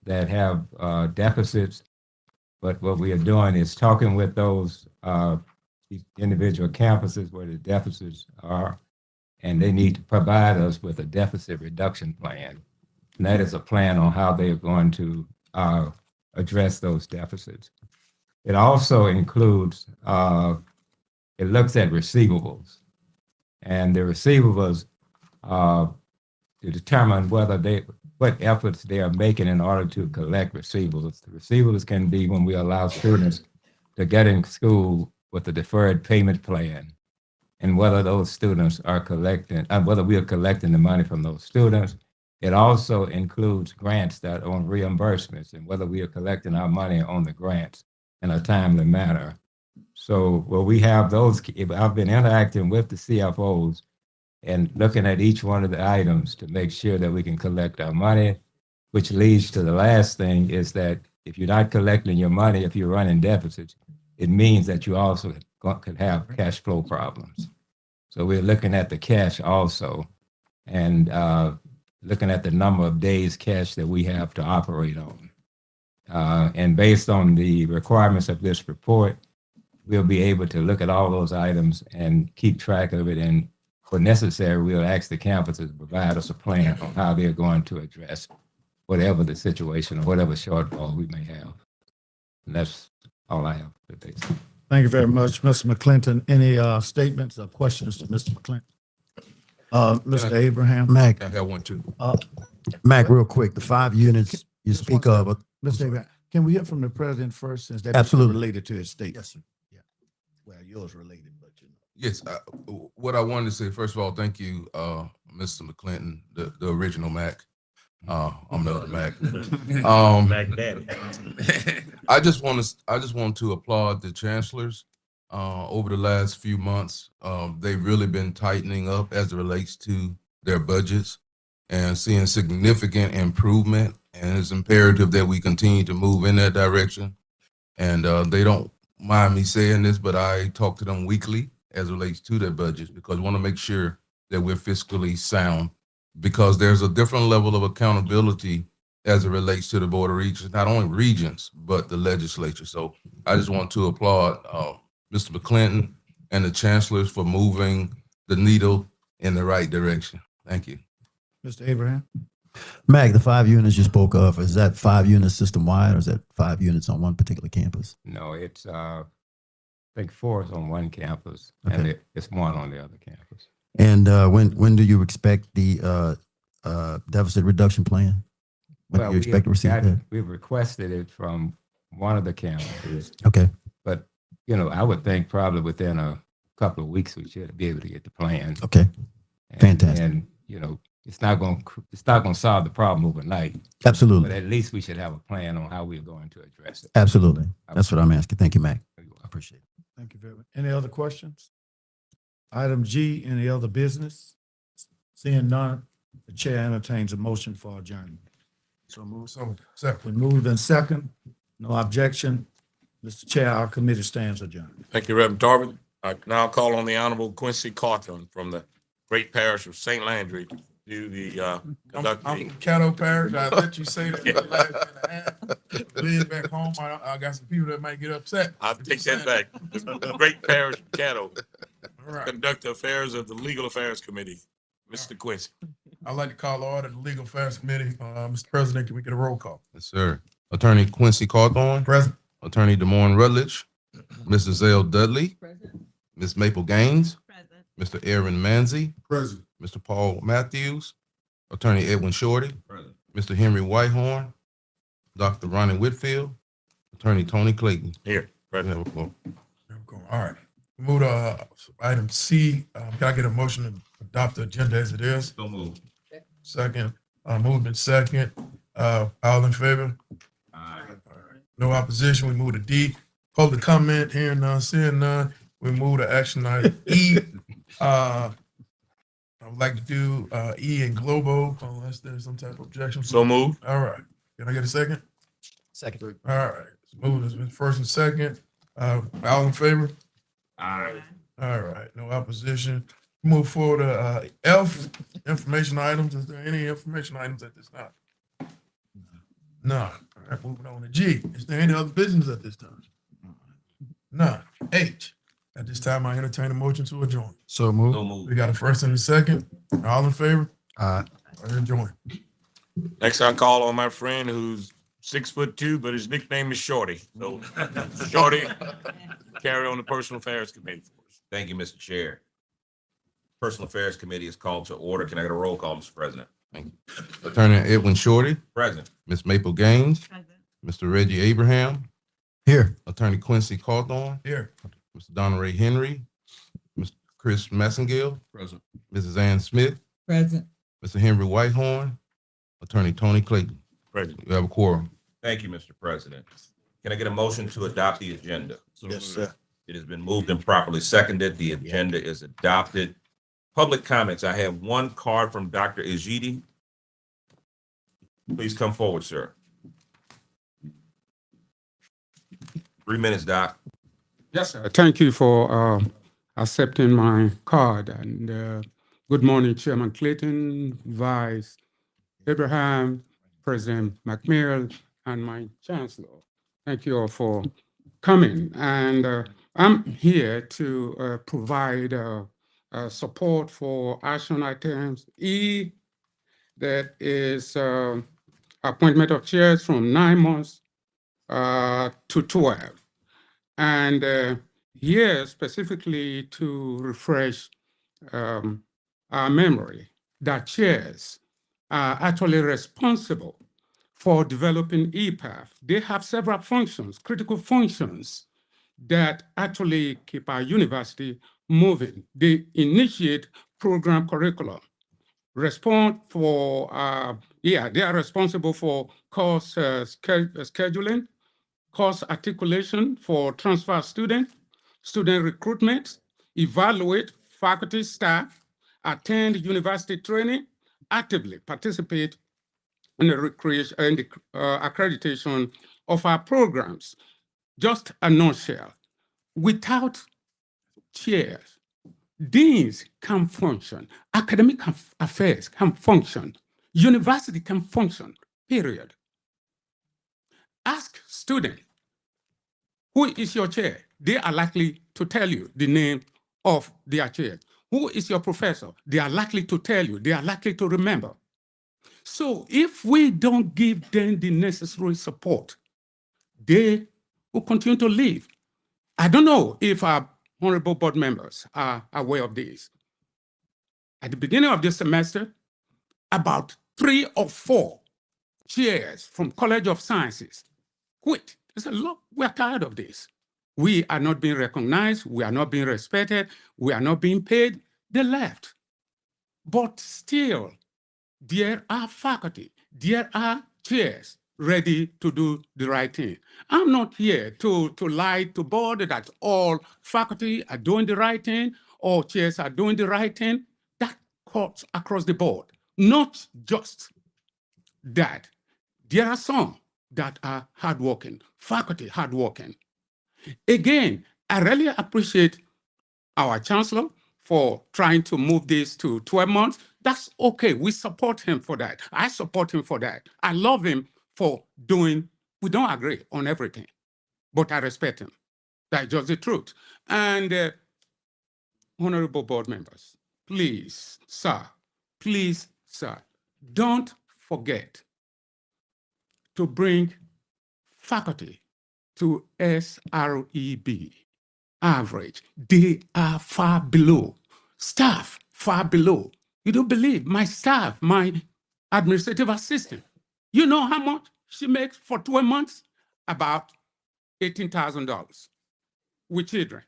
[SPEAKER 17] that have deficits. But what we are doing is talking with those individual campuses where the deficits are, and they need to provide us with a deficit reduction plan. And that is a plan on how they are going to address those deficits. It also includes, it looks at receivables. And the receivables to determine what efforts they are making in order to collect receivables. The receivables can be when we allow students to get in school with a deferred payment plan, and whether those students are collecting, whether we are collecting the money from those students. It also includes grants that are on reimbursements, and whether we are collecting our money on the grants in a timely manner. So we have those, I've been interacting with the CFOs and looking at each one of the items to make sure that we can collect our money, which leads to the last thing is that if you're not collecting your money, if you're running deficits, it means that you also could have cash flow problems. So we're looking at the cash also, and looking at the number of days cash that we have to operate on. And based on the requirements of this report, we'll be able to look at all those items and keep track of it. And when necessary, we'll ask the campuses to provide us a plan on how they're going to address whatever the situation or whatever shortfall we may have. And that's all I have today.
[SPEAKER 15] Thank you very much, Mr. McClinton. Any statements or questions to Mr. McClinton? Mr. Abraham?
[SPEAKER 2] Mac,
[SPEAKER 12] I have one too.
[SPEAKER 2] Mac, real quick, the 5 units you
[SPEAKER 15] Just
[SPEAKER 2] speak
[SPEAKER 15] one
[SPEAKER 2] of.
[SPEAKER 15] Mr. Abraham, can we hear from the president first, since that's
[SPEAKER 2] Absolutely.
[SPEAKER 15] related to his statement?
[SPEAKER 2] Yes, sir. Yeah.
[SPEAKER 15] Well, yours related, but you know.
[SPEAKER 12] Yes, what I wanted to say, first of all, thank you, Mr. McClinton, the original Mac. I'm the other Mac.
[SPEAKER 11] Mac Daddy.
[SPEAKER 12] I just want to applaud the chancellors. Over the last few months, they've really been tightening up as it relates to their budgets. and seeing significant improvement. And it's imperative that we continue to move in that direction. And they don't mind me saying this, but I talk to them weekly as it relates to their budgets because I want to make sure that we're fiscally sound, because there's a different level of accountability as it relates to the Board of Regents, not only regents, but the legislature. So I just want to applaud Mr. McClinton and the chancellors for moving the needle in the right direction. Thank you.
[SPEAKER 15] Mr. Abraham?
[SPEAKER 2] Mac, the 5 units you spoke of, is that 5 units system-wide or is that 5 units on one particular campus?
[SPEAKER 17] No, it's, I think 4 is on one campus and it's 1 on the other campus.
[SPEAKER 2] And when do you expect the deficit reduction plan? When do you expect to receive that?
[SPEAKER 17] We've requested it from one of the campuses.
[SPEAKER 2] Okay.
[SPEAKER 17] But, you know, I would think probably within a couple of weeks we should be able to get the plan.
[SPEAKER 2] Okay. Fantastic.
[SPEAKER 17] And, you know, it's not going to solve the problem overnight.
[SPEAKER 2] Absolutely.
[SPEAKER 17] But at least we should have a plan on how we're going to address it.
[SPEAKER 2] Absolutely. That's what I'm asking. Thank you, Mac. I appreciate it.
[SPEAKER 15] Thank you very much. Any other questions? Item G, any other business? Seeing none, the chair entertains a motion for adjournment.
[SPEAKER 1] So move. So second.
[SPEAKER 15] We moved in second. No objection. Mr. Chair, our committee stands adjourned.
[SPEAKER 1] Thank you, Reverend Tarbert. I now call on the Honorable Quincy Carthon from the great parish of St. Landry to do the conduct
[SPEAKER 18] I'm from Caddo Parish. I let you say that for the last year and a half. Live back home. I got some people that might get upset.
[SPEAKER 1] I'll take that back. The great parish of Caddo.
[SPEAKER 18] All right.
[SPEAKER 1] Conduct the affairs of the Legal Affairs Committee. Mr. Quincy.
[SPEAKER 18] I'd like to call the order of the Legal Affairs Committee. Mr. President, can we get a roll call?
[SPEAKER 12] Yes, sir. Attorney Quincy Carthon.
[SPEAKER 18] Present.
[SPEAKER 12] Attorney DeMorne Rutledge. Mrs. Zell Dudley.
[SPEAKER 13] Present.
[SPEAKER 12] Ms. Maple Gaines.
[SPEAKER 13] Present.
[SPEAKER 12] Mr. Aaron Manzi.
[SPEAKER 18] Present.
[SPEAKER 12] Mr. Paul Matthews. Attorney Edwin Shorty.
[SPEAKER 14] Present.
[SPEAKER 12] Mr. Henry Whitehorn. Dr. Ronnie Whitfield. Attorney Tony Clayton.
[SPEAKER 1] Here. Present.
[SPEAKER 12] Have a floor.
[SPEAKER 18] All right. Move to item C. Can I get a motion to adopt the agenda as it is?
[SPEAKER 14] So move.
[SPEAKER 18] Second. Moved in second. All in favor?
[SPEAKER 14] Aye.
[SPEAKER 18] No opposition. We move to D. Public comment. Hearing none, seeing none. We move to action item E. I would like to do E and Globo unless there's some type of objection.
[SPEAKER 1] So moved.
[SPEAKER 18] All right. Can I get a second?
[SPEAKER 2] Second.
[SPEAKER 18] All right. It's moved. It's been first and second. All in favor?
[SPEAKER 14] Aye.
[SPEAKER 18] All right. No opposition. Move forward to F, information items. Is there any information items at this time? No. All right. Moving on to G. Is there any other business at this time? None. H. At this time, I entertain a motion to adjourn.
[SPEAKER 2] So moved.
[SPEAKER 14] So move.
[SPEAKER 18] We got a first and a second. All in favor? Adjourn.
[SPEAKER 1] Next, I call on my friend who's 6'2", but his nickname is Shorty. So Shorty, carry on the Personal Affairs Committee for us.
[SPEAKER 19] Thank you, Mr. Chair. Personal Affairs Committee is called to order. Can I get a roll call, Mr. President?
[SPEAKER 12] Thank you. Attorney Edwin Shorty.
[SPEAKER 19] Present.
[SPEAKER 12] Ms. Maple Gaines.
[SPEAKER 13] Present.
[SPEAKER 12] Mr. Reggie Abraham.
[SPEAKER 2] Here.
[SPEAKER 12] Attorney Quincy Carthon.
[SPEAKER 18] Here.
[SPEAKER 12] Mr. Donna Ray Henry. Mr. Chris Messengill.
[SPEAKER 14] Present.
[SPEAKER 12] Mrs. Ann Smith.
[SPEAKER 13] Present.
[SPEAKER 12] Mr. Henry Whitehorn. Attorney Tony Clayton.
[SPEAKER 1] Present.
[SPEAKER 12] You have a quorum.
[SPEAKER 19] Thank you, Mr. President. Can I get a motion to adopt the agenda?
[SPEAKER 18] Yes, sir.
[SPEAKER 19] It has been moved and properly seconded. The agenda is adopted. Public comments. I have one card from Dr. Ejidi. Please come forward, sir. 3 minutes, Doc.
[SPEAKER 20] Yes, sir. Thank you for accepting my card. And good morning, Chairman Clayton, Vice Abraham, President McMill, and my Chancellor. Thank you all for coming. And I'm here to provide support for action items E, that is appointment of chairs from 9 months to 12. And here specifically to refresh our memory that chairs are actually responsible for developing EPAF. They have several functions, critical functions that actually keep our university moving. They initiate program curriculum, respond for, they are responsible for course scheduling, course articulation for transfer student recruitment, evaluate faculty, staff, attend university training, actively participate in the recreation and the accreditation of our programs. Just a nutshell. Without chairs, deans can function, academic affairs can function, university can function, period. Ask student, who is your chair? They are likely to tell you the name of their chair. Who is your professor? They are likely to tell you, they are likely to remember. So if we don't give them the necessary support, they will continue to live. I don't know if our honorable board members are aware of this. At the beginning of this semester, about 3 or 4 chairs from College of Sciences quit. They said, look, we're tired of this. We are not being recognized. We are not being respected. We are not being paid. They left. But still, there are faculty, there are chairs ready to do the right thing. I'm not here to lie to board that all faculty are doing the right thing, all chairs are doing the right thing. That cuts across the board. Not just that. There are some that are hardworking, faculty hardworking. Again, I really appreciate our chancellor for trying to move this to 12 months. That's okay. We support him for that. I support him for that. I love him for doing, we don't agree on everything, but I respect him. That's just the truth. And honorable board members, please, sir, don't forget to bring faculty to SREB average. They are far below. Staff, far below. You don't believe my staff, my administrative assistant. You know how much she makes for 12 months? About $18,000 with children.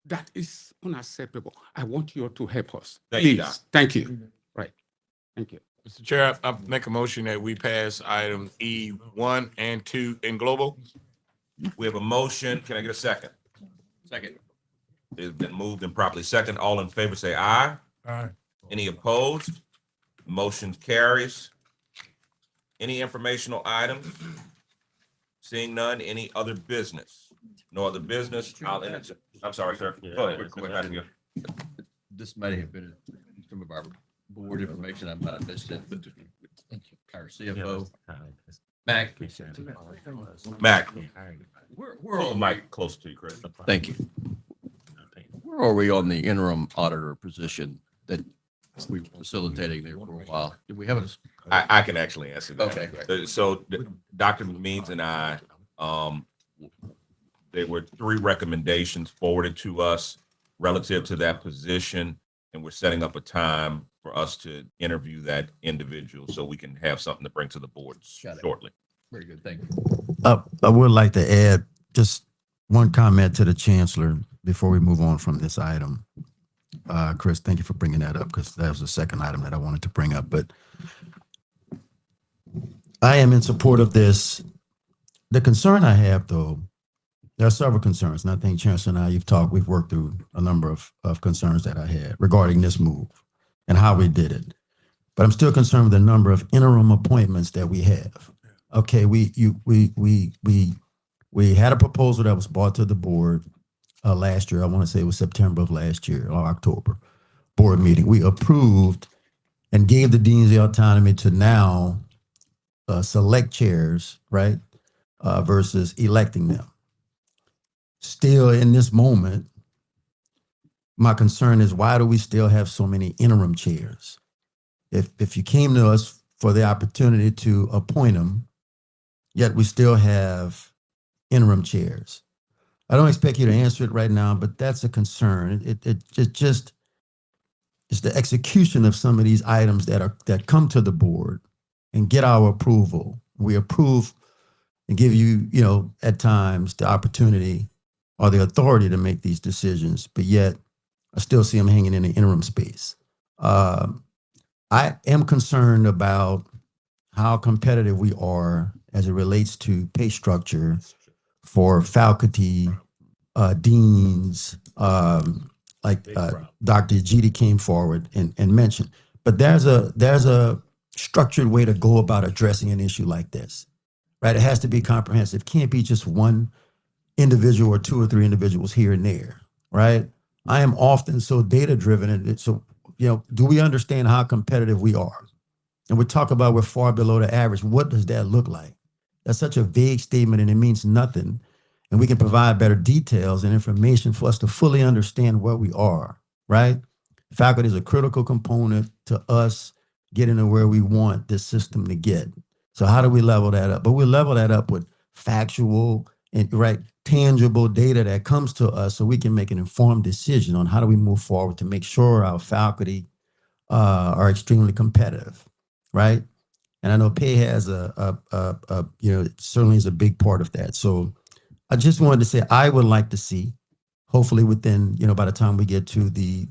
[SPEAKER 20] That is unacceptable. I want you all to help us.
[SPEAKER 19] Thank you,
[SPEAKER 20] Please.
[SPEAKER 19] Doc.
[SPEAKER 20] Thank you. Right. Thank you.
[SPEAKER 1] Mr. Chair, I make a motion that we pass item E1 and 2 in global.
[SPEAKER 19] We have a motion. Can I get a second? Second. It's been moved and properly second. All in favor say aye.
[SPEAKER 18] Aye.
[SPEAKER 19] Any opposed? Motion carries. Any informational items? Seeing none, any other business? No other business? I'm sorry, sir. Go ahead.
[SPEAKER 21] This might have been some of our board information I might have missed it, but our CFO, Mac.
[SPEAKER 19] Pull the mic close to you, Chris.
[SPEAKER 21] Thank you. Where are we on the interim auditor position that we were facilitating there for a while? Did we have a?
[SPEAKER 19] I can actually answer that.
[SPEAKER 21] Okay, great.
[SPEAKER 19] So Dr. Means and I, there were 3 recommendations forwarded to us relative to that position, and we're setting up a time for us to interview that individual so we can have something to bring to the board shortly.
[SPEAKER 21] Very good, thank you.
[SPEAKER 2] I would like to add just one comment to the chancellor before we move on from this item. Chris, thank you for bringing that up because that was the second item that I wanted to bring up. But I am in support of this. The concern I have, though, there are several concerns, and I think Chancellor and I, we've worked through a number of concerns that I had regarding this move and how we did it. But I'm still concerned with the number of interim appointments that we have. Okay, we had a proposal that was brought to the board last year. I want to say it was September of last year or October board meeting. We approved and gave the deans the autonomy to now select chairs, right, versus electing them. Still in this moment, my concern is why do we still have so many interim chairs? If you came to us for the opportunity to appoint them, yet we still have interim chairs. I don't expect you to answer it right now, but that's a concern. It just is the execution of some of these items that come to the board and get our approval. We approve and give you, at times the opportunity or the authority to make these decisions, but yet I still see them hanging in the interim space. I am concerned about how competitive we are as it relates to pay structure for faculty, deans, like Dr. Ajiti came forward and mentioned. But there's a structured way to go about addressing an issue like this, right? It has to be comprehensive. It can't be just one individual or two or three individuals here and there, right? I am often so data driven, and so, do we understand how competitive we are? And we talk about we're far below the average. What does that look like? That's such a vague statement, and it means nothing. And we can provide better details and information for us to fully understand where we are, right? Faculty is a critical component to us getting to where we want this system to get. So how do we level that up? But we level that up with factual and tangible data that comes to us so we can make an informed decision on how do we move forward to make sure our faculty are extremely competitive, right? And I know pay has certainly is a big part of that. So I just wanted to say I would like to see, hopefully within, by the time we get to the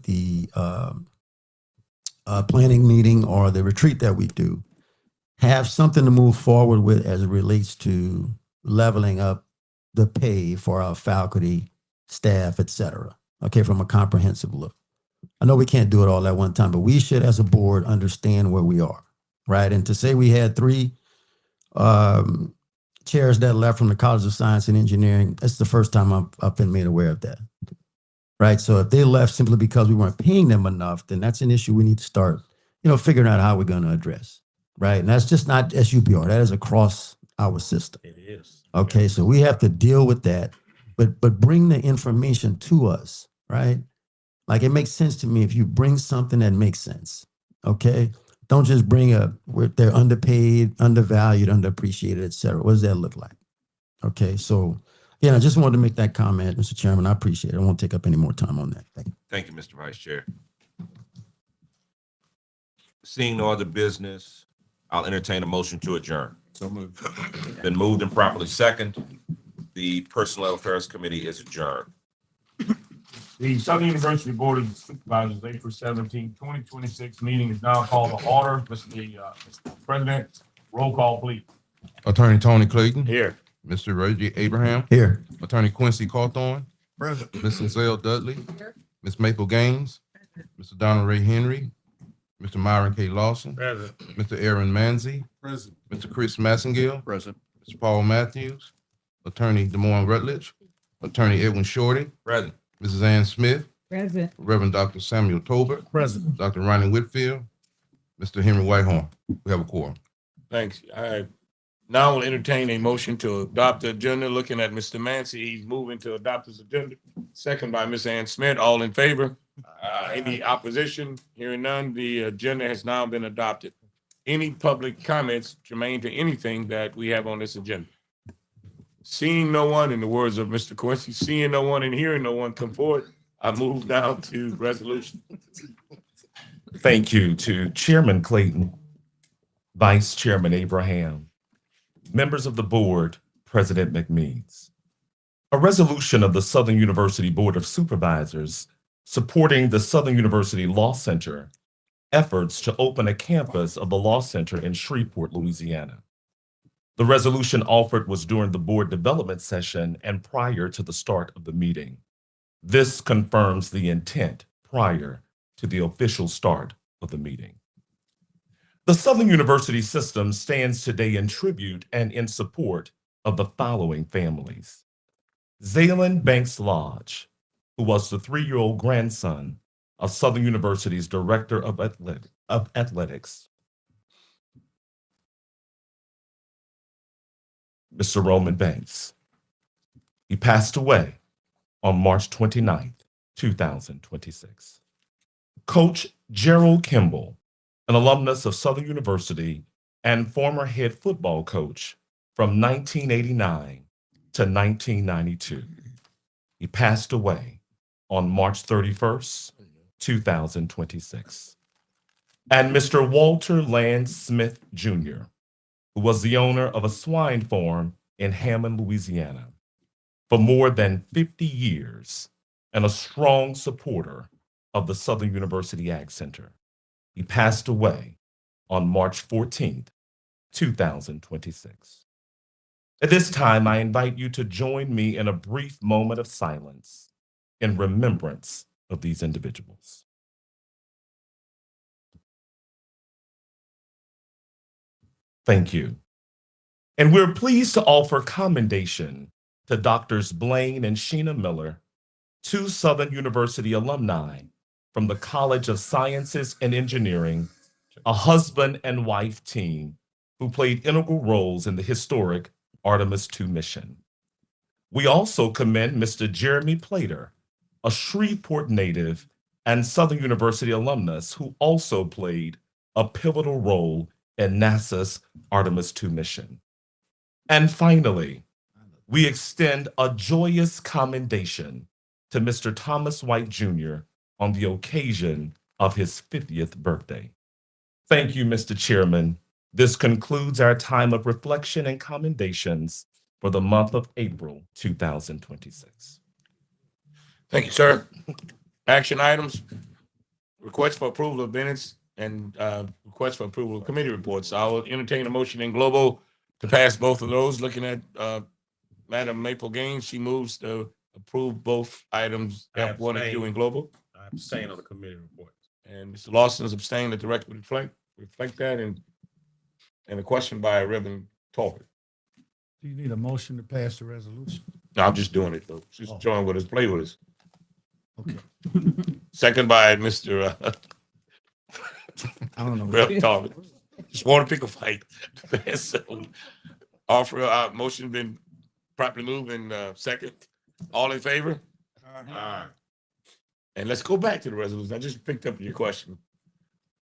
[SPEAKER 2] planning meeting or the retreat that we do, have something to move forward with as it relates to leveling up the pay for our faculty, staff, et cetera. Okay, from a comprehensive look. I know we can't do it all at one time, but we should, as a board, understand where we are, right? And to say we had 3 chairs that left from the College of Science and Engineering, that's the first time I've been made aware of that, right? So if they left simply because we weren't paying them enough, then that's an issue we need to start, figuring out how we're going to address, right? And that's just not SUPR, that is across our system.
[SPEAKER 11] It is.
[SPEAKER 2] Okay, so we have to deal with that, but bring the information to us, right? Like, it makes sense to me if you bring something that makes sense, okay? Don't just bring they're underpaid, undervalued, underappreciated, et cetera. What does that look like? Okay, so, I just wanted to make that comment, Mr. Chairman. I appreciate it. I won't take up any more time on that. Thank you.
[SPEAKER 19] Thank you, Mr. Vice Chair. Seeing no other business, I'll entertain a motion to adjourn.
[SPEAKER 21] So moved.
[SPEAKER 19] Been moved and properly second. The Personnel Affairs Committee is adjourned.
[SPEAKER 1] The Southern University Board of Supervisors, April 17, 2026 meeting is now called to order. Mr. President, roll call, please.
[SPEAKER 12] Attorney Tony Clayton.
[SPEAKER 1] Here.
[SPEAKER 12] Mr. Reggie Abraham.
[SPEAKER 2] Here.
[SPEAKER 12] Attorney Quincy Cawthorn.
[SPEAKER 18] Present.
[SPEAKER 12] Ms. Zell Dudley. Ms. Maple Gaines. Mr. Donald Ray Henry. Mr. Myron K. Lawson.
[SPEAKER 1] Present.
[SPEAKER 12] Mr. Aaron Manzi.
[SPEAKER 18] Present.
[SPEAKER 12] Mr. Chris Massengill.
[SPEAKER 21] Present.
[SPEAKER 12] Mr. Paul Matthews. Attorney DeMoine Rutledge. Attorney Edwin Shorty.
[SPEAKER 19] Present.
[SPEAKER 12] Mrs. Ann Smith.
[SPEAKER 13] Present.
[SPEAKER 12] Reverend Dr. Samuel Tolbert.
[SPEAKER 18] Present.
[SPEAKER 12] Dr. Ronnie Whitfield. Mr. Henry Whitehorn. We have a quorum.
[SPEAKER 1] Thanks. I now will entertain a motion to adopt the agenda. Looking at Mr. Mancy, he's moving to adopt his agenda. Second by Ms. Ann Smith. All in favor? Any opposition? Hearing none, the agenda has now been adopted. Any public comments germane to anything that we have on this agenda? Seeing no one, in the words of Mr. Quincy, seeing no one and hearing no one come forward, I move down to resolution.
[SPEAKER 4] Thank you to Chairman Clayton, Vice Chairman Abraham, members of the board, President McMeans. A resolution of the Southern University Board of Supervisors supporting the Southern University Law Center efforts to open a campus of the Law Center in Shreveport, Louisiana. The resolution offered was during the board development session and prior to the start of the meeting. This confirms the intent prior to the official start of the meeting. The Southern University system stands today in tribute and in support of the following families. Zaylen Banks Lodge, who was the 3-year-old grandson of Southern University's Director of Athletics. Mr. Roman Banks. He passed away on March 29th, 2026. Coach Gerald Kimball, an alumnus of Southern University and former head football coach from 1989 to 1992. He passed away on March 31st, 2026. And Mr. Walter Land Smith Jr., who was the owner of a swine farm in Hammond, Louisiana, for more than 50 years and a strong supporter of the Southern University Ag Center. He passed away on March 14th, 2026. At this time, I invite you to join me in a brief moment of silence in remembrance of these individuals. Thank you. And we're pleased to offer commendation to Doctors Blaine and Sheena Miller, two Southern University alumni from the College of Sciences and Engineering, a husband and wife team who played integral roles in the historic Artemis II mission. We also commend Mr. Jeremy Plater, a Shreveport native and Southern University alumnus who also played a pivotal role in NASA's Artemis II mission. And finally, we extend a joyous commendation to Mr. Thomas White Jr. on the occasion of his 50th birthday. Thank you, Mr. Chairman. This concludes our time of reflection and commendations for the month of April 2026.
[SPEAKER 1] Thank you, sir. Action items, request for approval of minutes and request for approval of committee reports. I will entertain a motion in global to pass both of those. Looking at Madam Maple Gaines, she moves to approve both items F1 and 2 in global.
[SPEAKER 11] I abstain on the committee report.
[SPEAKER 1] And Mr. Lawson is abstaining. Let the record reflect that. And a question by Reverend Talbot.
[SPEAKER 15] Do you need a motion to pass the resolution?
[SPEAKER 1] No, I'm just doing it though. Just showing with us, play with us.
[SPEAKER 15] Okay.
[SPEAKER 1] Second by Mr.
[SPEAKER 15] I don't know.
[SPEAKER 1] Reverend Talbot. Just want to pick a fight. So, offer motion been properly moved and second. All in favor? Aye. And let's go back to the resolution. I just picked up your question.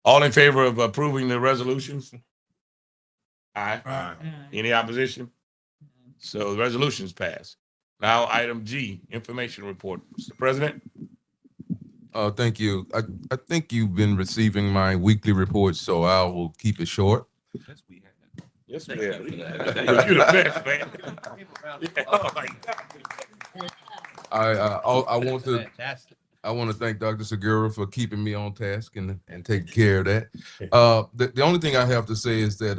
[SPEAKER 1] All in favor of approving the resolutions? Aye.
[SPEAKER 18] Aye.
[SPEAKER 1] Any opposition? So the resolution's passed. Now, item G, information report. Mr. President?
[SPEAKER 12] Thank you. I think you've been receiving my weekly reports, so I will keep it short.
[SPEAKER 1] Yes, we have. You're the best, man. Yeah, oh my God.
[SPEAKER 12] I want to thank Dr. Segura for keeping me on task and taking care of that. The only thing I have to say is that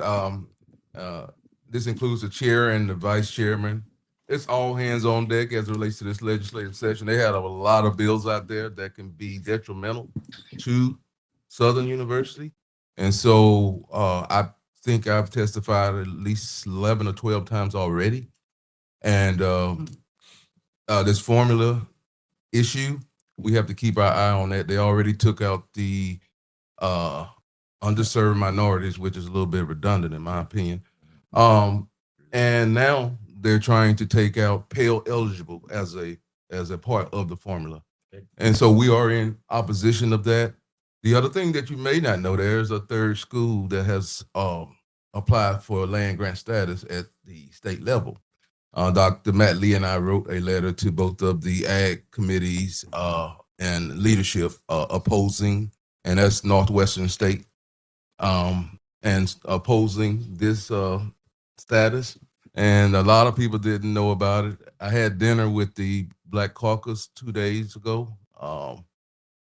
[SPEAKER 12] this includes the chair and the vice chairman. It's all hands on deck as it relates to this legislative session. They had a lot of bills out there that can be detrimental to Southern University. And so I think I've testified at least 11 or 12 times already. And this formula issue, we have to keep our eye on that. They already took out the underserved minorities, which is a little bit redundant in my opinion. And now they're trying to take out Pell eligible as a part of the formula. And so we are in opposition of that. The other thing that you may not know, there's a third school that has applied for land grant status at the state level. Dr. Matt Lee and I wrote a letter to both of the ag committees and leadership opposing, and that's Northwestern State, and opposing this status. And a lot of people didn't know about it. I had dinner with the Black Caucus 2 days ago,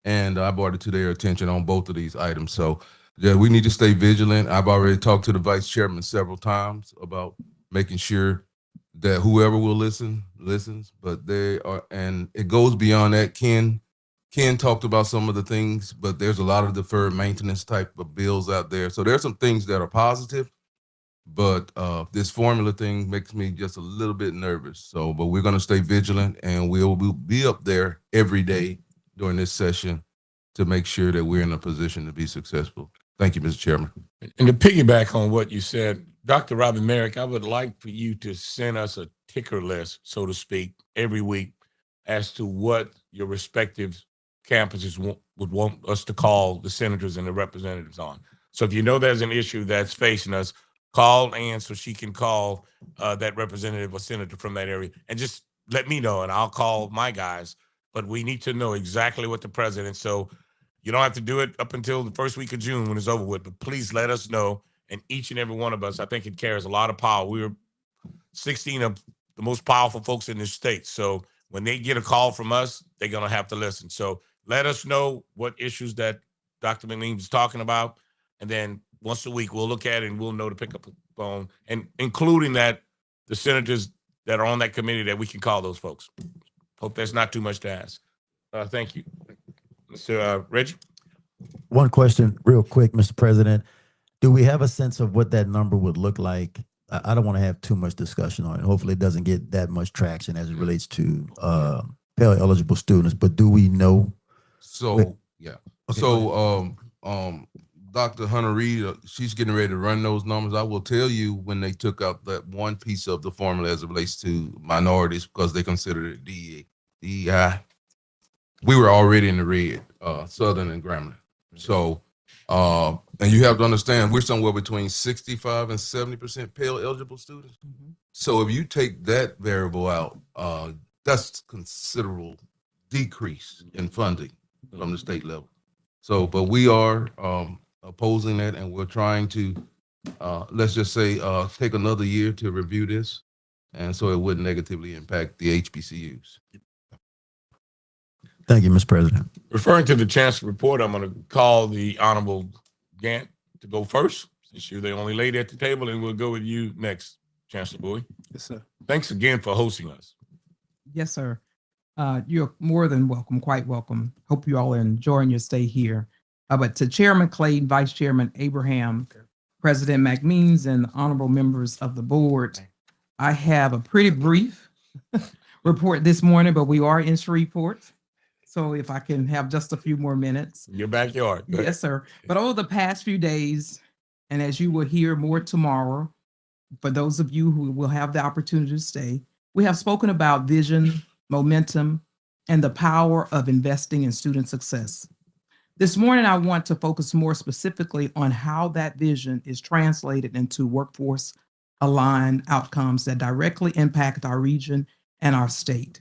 [SPEAKER 12] and I brought it to their attention on both of these items. So yeah, we need to stay vigilant. I've already talked to the vice chairman several times about making sure that whoever will listen, listens, but they are, and it goes beyond that. Ken talked about some of the things, but there's a lot of deferred maintenance type of bills out there. So there's some things that are positive, but this formula thing makes me just a little bit nervous. So, but we're going to stay vigilant, and we'll be up there every day during this session to make sure that we're in a position to be successful. Thank you, Mr. Chairman.
[SPEAKER 1] And to piggyback on what you said, Dr. Robin Merrick, I would like for you to send us a ticker list, so to speak, every week as to what your respective campuses would want us to call the senators and the representatives on. So if you know there's an issue that's facing us, call Ann so she can call that representative or senator from that area, and just let me know, and I'll call my guys. But we need to know exactly what the president, so you don't have to do it up until the first week of June when it's over with, but please let us know. And each and every one of us, I think it carries a lot of power. We're 16 of the most powerful folks in this state. So when they get a call from us, they're going to have to listen. So let us know what issues that Dr. McLean is talking about. And then once a week, we'll look at it and we'll know to pick up the phone, and including that the senators that are on that committee, that we can call those folks. Hope that's not too much to ask. Thank you. Mr. Reggie?
[SPEAKER 2] One question real quick, Mr. President. Do we have a sense of what that number would look like? I don't want to have too much discussion on it. Hopefully it doesn't get that much traction as it relates to Pell eligible students, but do we know?
[SPEAKER 12] So, yeah.
[SPEAKER 2] Okay,
[SPEAKER 12] So, Dr. Hunter Reed, she's getting ready to run those numbers. I will tell you when they took out that one piece of the formula as it relates to minorities because they considered it DEI. We were already in the red, Southern and Grambling. So, and you have to understand, we're somewhere between 65 and 70% Pell eligible students. So if you take that variable out, that's considerable decrease in funding from the state level. So, but we are opposing that, and we're trying to, let's just say, take another year to review this, and so it wouldn't negatively impact the HBCUs.
[SPEAKER 2] Thank you, Mr. President.
[SPEAKER 1] Referring to the chancellor report, I'm going to call the Honorable Gant to go first, since you're the only lady at the table, and we'll go with you next, Chancellor Bowie.
[SPEAKER 8] Yes, sir.
[SPEAKER 1] Thanks again for hosting us.
[SPEAKER 8] Yes, sir. You're more than welcome, quite welcome. Hope you all are enjoying your stay here. But to Chairman Clayton, Vice Chairman Abraham, President McMeans, and honorable members of the board, I have a pretty brief report this morning, but we are in Shreveport. So if I can have just a few more minutes.
[SPEAKER 1] Your backyard. Go ahead.
[SPEAKER 8] Yes, sir. But over the past few days, and as you will hear more tomorrow, for those of you who will have the opportunity to stay, we have spoken about vision, momentum, and the power of investing in student success. This morning, I want to focus more specifically on how that vision is translated into workforce aligned outcomes that directly impact our region and our state.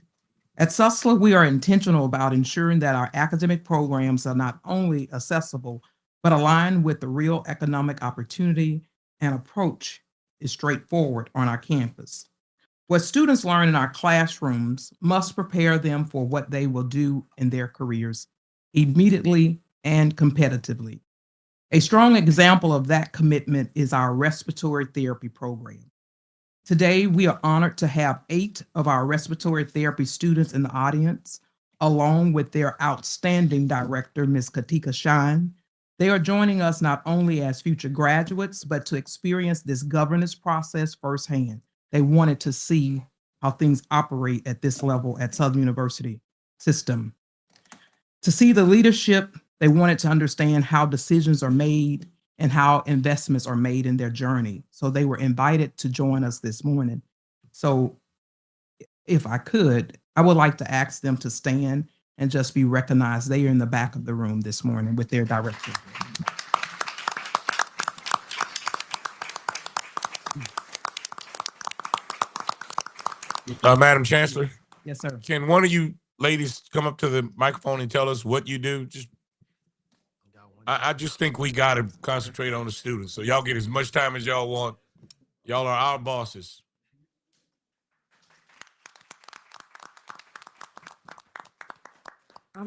[SPEAKER 8] At Susler, we are intentional about ensuring that our academic programs are not only accessible, but aligned with the real economic opportunity and approach is straightforward on our campus. What students learn in our classrooms must prepare them for what they will do in their careers immediately and competitively. A strong example of that commitment is our respiratory therapy program. Today, we are honored to have 8 of our respiratory therapy students in the audience, along with their outstanding director, Ms. Katika Shine. They are joining us not only as future graduates, but to experience this governance process firsthand. They wanted to see how things operate at this level at Southern University system. To see the leadership, they wanted to understand how decisions are made and how investments are made in their journey. So they were invited to join us this morning. So if I could, I would like to ask them to stand and just be recognized. They are in the back of the room this morning with their director.
[SPEAKER 1] Madam Chancellor.
[SPEAKER 8] Yes, sir.
[SPEAKER 1] Can one of you ladies come up to the microphone and tell us what you do? I just think we got to concentrate on the students. So y'all get as much time as y'all want. Y'all are our bosses.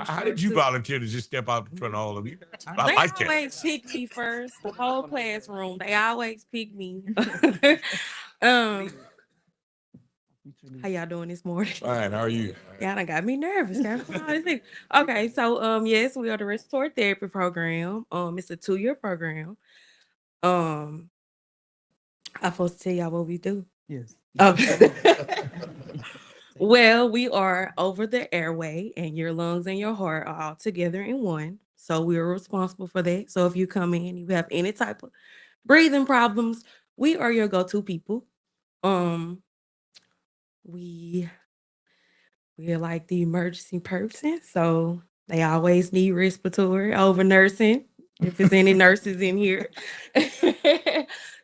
[SPEAKER 1] How did you volunteer to just step out in front of all of you? I like
[SPEAKER 5] They
[SPEAKER 1] that.
[SPEAKER 5] always pick me first. The whole classroom, they always pick me. How y'all doing this morning?
[SPEAKER 1] Fine. How are you?
[SPEAKER 5] Y'all done got me nervous. Okay, so yes, we are the respiratory therapy program. It's a 2-year program. I'm supposed to tell y'all what we do.
[SPEAKER 8] Yes.
[SPEAKER 5] Okay. Well, we are over the airway, and your lungs and your heart are all together in one. So we are responsible for that. So if you come in, you have any type of breathing problems, we are your go-to people. We're like the emergency person, so they always need respiratory over nursing, if there's any nurses in here.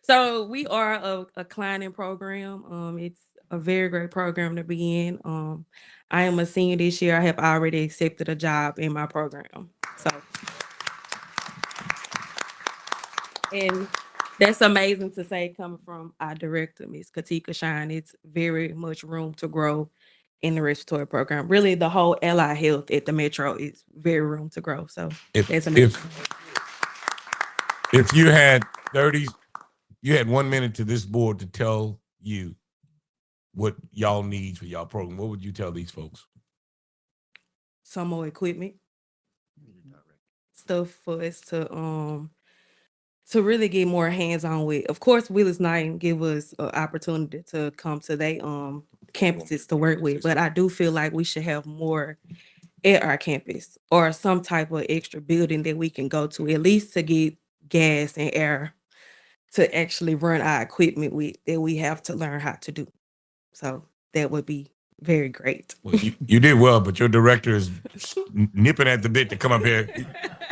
[SPEAKER 5] So we are a climbing program. It's a very great program to be in. I am a senior this year. I have already accepted a job in my program. So, and that's amazing to say coming from our director, Ms. Katika Shine. It's very much room to grow in the respiratory program. Really, the whole LI Health at the Metro is very room to grow. So that's amazing.
[SPEAKER 1] If you had 1 minute to this board to tell you what y'all need for y'all program, what would you tell these folks?
[SPEAKER 5] Some more equipment, stuff for us to to really get more hands-on with. Of course, Willis Knight give us an opportunity to come to their campuses to work with, but I do feel like we should have more at our campus or some type of extra building that we can go to, at least to get gas and air to actually run our equipment with that we have to learn how to do. So that would be very great.
[SPEAKER 1] Well, you did well, but your director is nipping at the bit to come up here.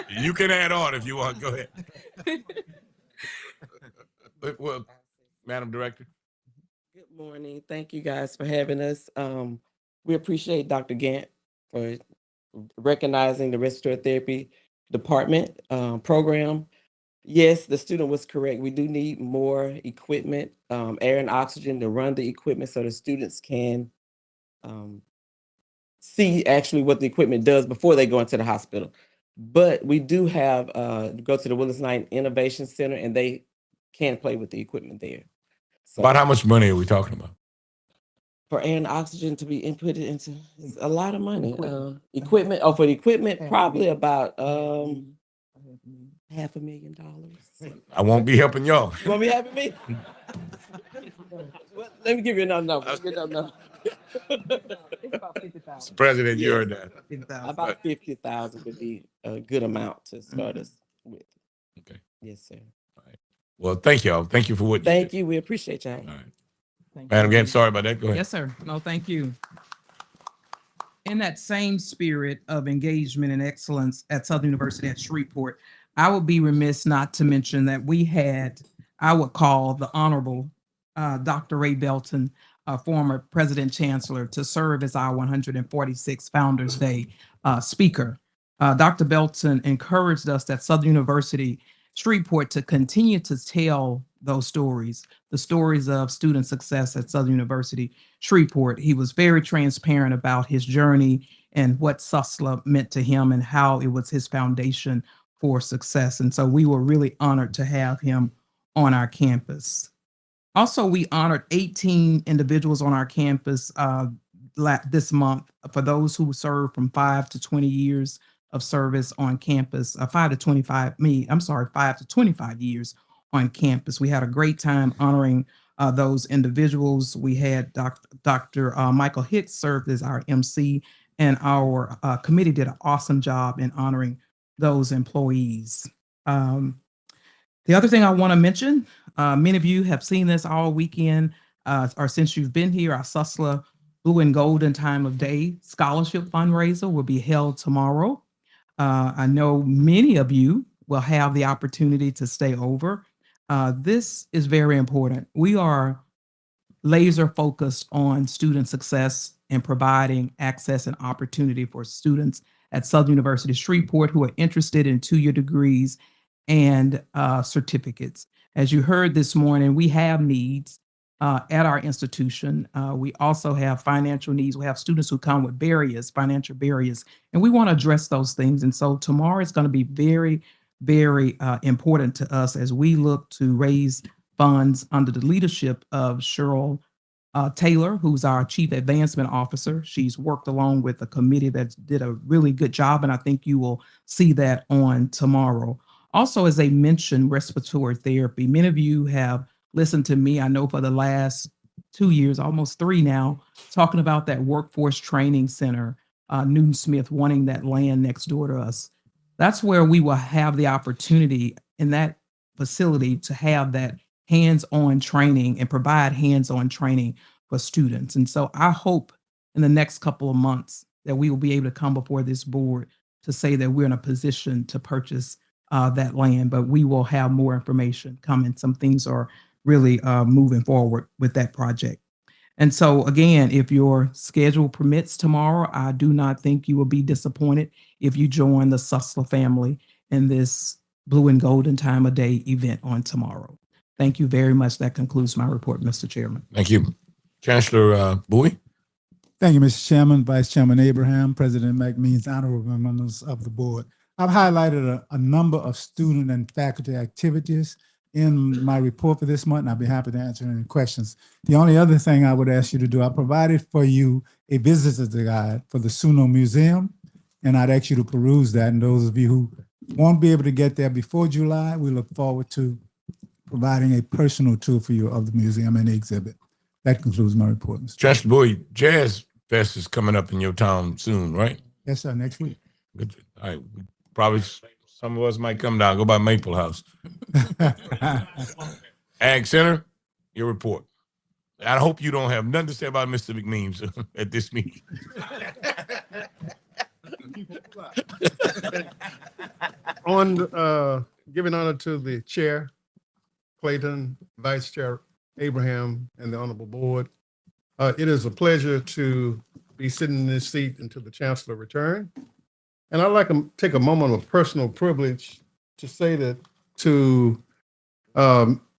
[SPEAKER 1] You can add on if you want. Go ahead. Well, Madam Director.
[SPEAKER 7] Good morning. Thank you guys for having us. We appreciate Dr. Gant for recognizing the respiratory therapy department program. Yes, the student was correct. We do need more equipment, air and oxygen to run the equipment so the students can see actually what the equipment does before they go into the hospital. But we do have go to the Willis Knight Innovation Center and they can play with the equipment there. So
[SPEAKER 1] About how much money are we talking about?
[SPEAKER 7] for air and oxygen to be inputted into is a lot of money. Equipment, for the equipment, probably about $500,000.
[SPEAKER 1] I won't be helping y'all.
[SPEAKER 7] You want me helping me? Well, let me give you another number. Let me give you another number.
[SPEAKER 10] It's about 50,000.
[SPEAKER 1] Mr. President, you heard that.
[SPEAKER 7] About 50,000 would be a good amount to start us with.
[SPEAKER 1] Okay.
[SPEAKER 7] Yes, sir.
[SPEAKER 1] Well, thank y'all. Thank you for what you
[SPEAKER 7] Thank
[SPEAKER 1] did.
[SPEAKER 7] you. We appreciate y'all.
[SPEAKER 1] All right. Madam Gant, sorry about that. Go ahead.
[SPEAKER 8] Yes, sir. No, thank you. In that same spirit of engagement and excellence at Southern University at Shreveport, I would be remiss not to mention that we had, I would call the Honorable Dr. Ray Belton, former President Chancellor, to serve as our 146th Founders Day speaker. Dr. Belton encouraged us at Southern University Shreveport to continue to tell those stories, the stories of student success at Southern University Shreveport. He was very transparent about his journey and what SUSLA meant to him and how it was his foundation for success. And so we were really honored to have him on our campus. Also, we honored 18 individuals on our campus this month for those who served from 5 to 20 years of service on campus, 5 to 25 years on campus. We had a great time honoring those individuals. We had Dr. Michael Hicks served as our MC, and our committee did an awesome job in honoring those employees. The other thing I want to mention, many of you have seen this all weekend, or since you've been here, our SUSLA Blue and Golden Time of Day Scholarship Fundraiser will be held tomorrow. I know many of you will have the opportunity to stay over. This is very important. We are laser focused on student success and providing access and opportunity for students at Southern University Shreveport who are interested in two-year degrees and certificates. As you heard this morning, we have needs at our institution. We also have financial needs. We have students who come with financial barriers, and we want to address those things. And so tomorrow is going to be very, very important to us as we look to raise funds under the leadership of Cheryl Taylor, who's our Chief Advancement Officer. She's worked along with a committee that did a really good job, and I think you will see that on tomorrow. Also, as they mentioned, respiratory therapy. Many of you have listened to me, I know for the last 2 years, almost 3 now, talking about that workforce training center, Newton Smith wanting that land next door to us. That's where we will have the opportunity in that facility to have that hands-on training and provide hands-on training for students. And so I hope in the next couple of months that we will be able to come before this board to say that we're in a position to purchase that land, but we will have more information coming. Some things are really moving forward with that project. And so again, if your schedule permits tomorrow, I do not think you will be disappointed if you join the SUSLA family in this Blue and Golden Time of Day event on tomorrow. Thank you very much. That concludes my report, Mr. Chairman.
[SPEAKER 1] Thank you. Chancellor Bowie.
[SPEAKER 22] Thank you, Mr. Chairman, Vice Chairman Abraham, President McMeans, honorable members of the board. I've highlighted a number of student and faculty activities in my report for this month, and I'll be happy to answer any questions. The only other thing I would ask you to do, I provided for you a visitor's guide for the Suno Museum, and I'd ask you to peruse that. And those of you who won't be able to get there before July, we look forward to providing a personal tour for you of the museum and the exhibit. That concludes my report, Mr.
[SPEAKER 1] Chancellor Bowie, Jazz Fest is coming up in your town soon, right?
[SPEAKER 22] Yes, sir, next week.
[SPEAKER 1] Good. All right. Probably some of us might come down, go by Maple House. Ag Center, your report. I hope you don't have nothing to say about Mr. McMeans at this meeting.
[SPEAKER 3] On giving honor to the chair, Clayton, Vice Chair Abraham, and the Honorable Board, it is a pleasure to be sitting in this seat until the Chancellor return. And I'd like to take a moment of personal privilege to say that to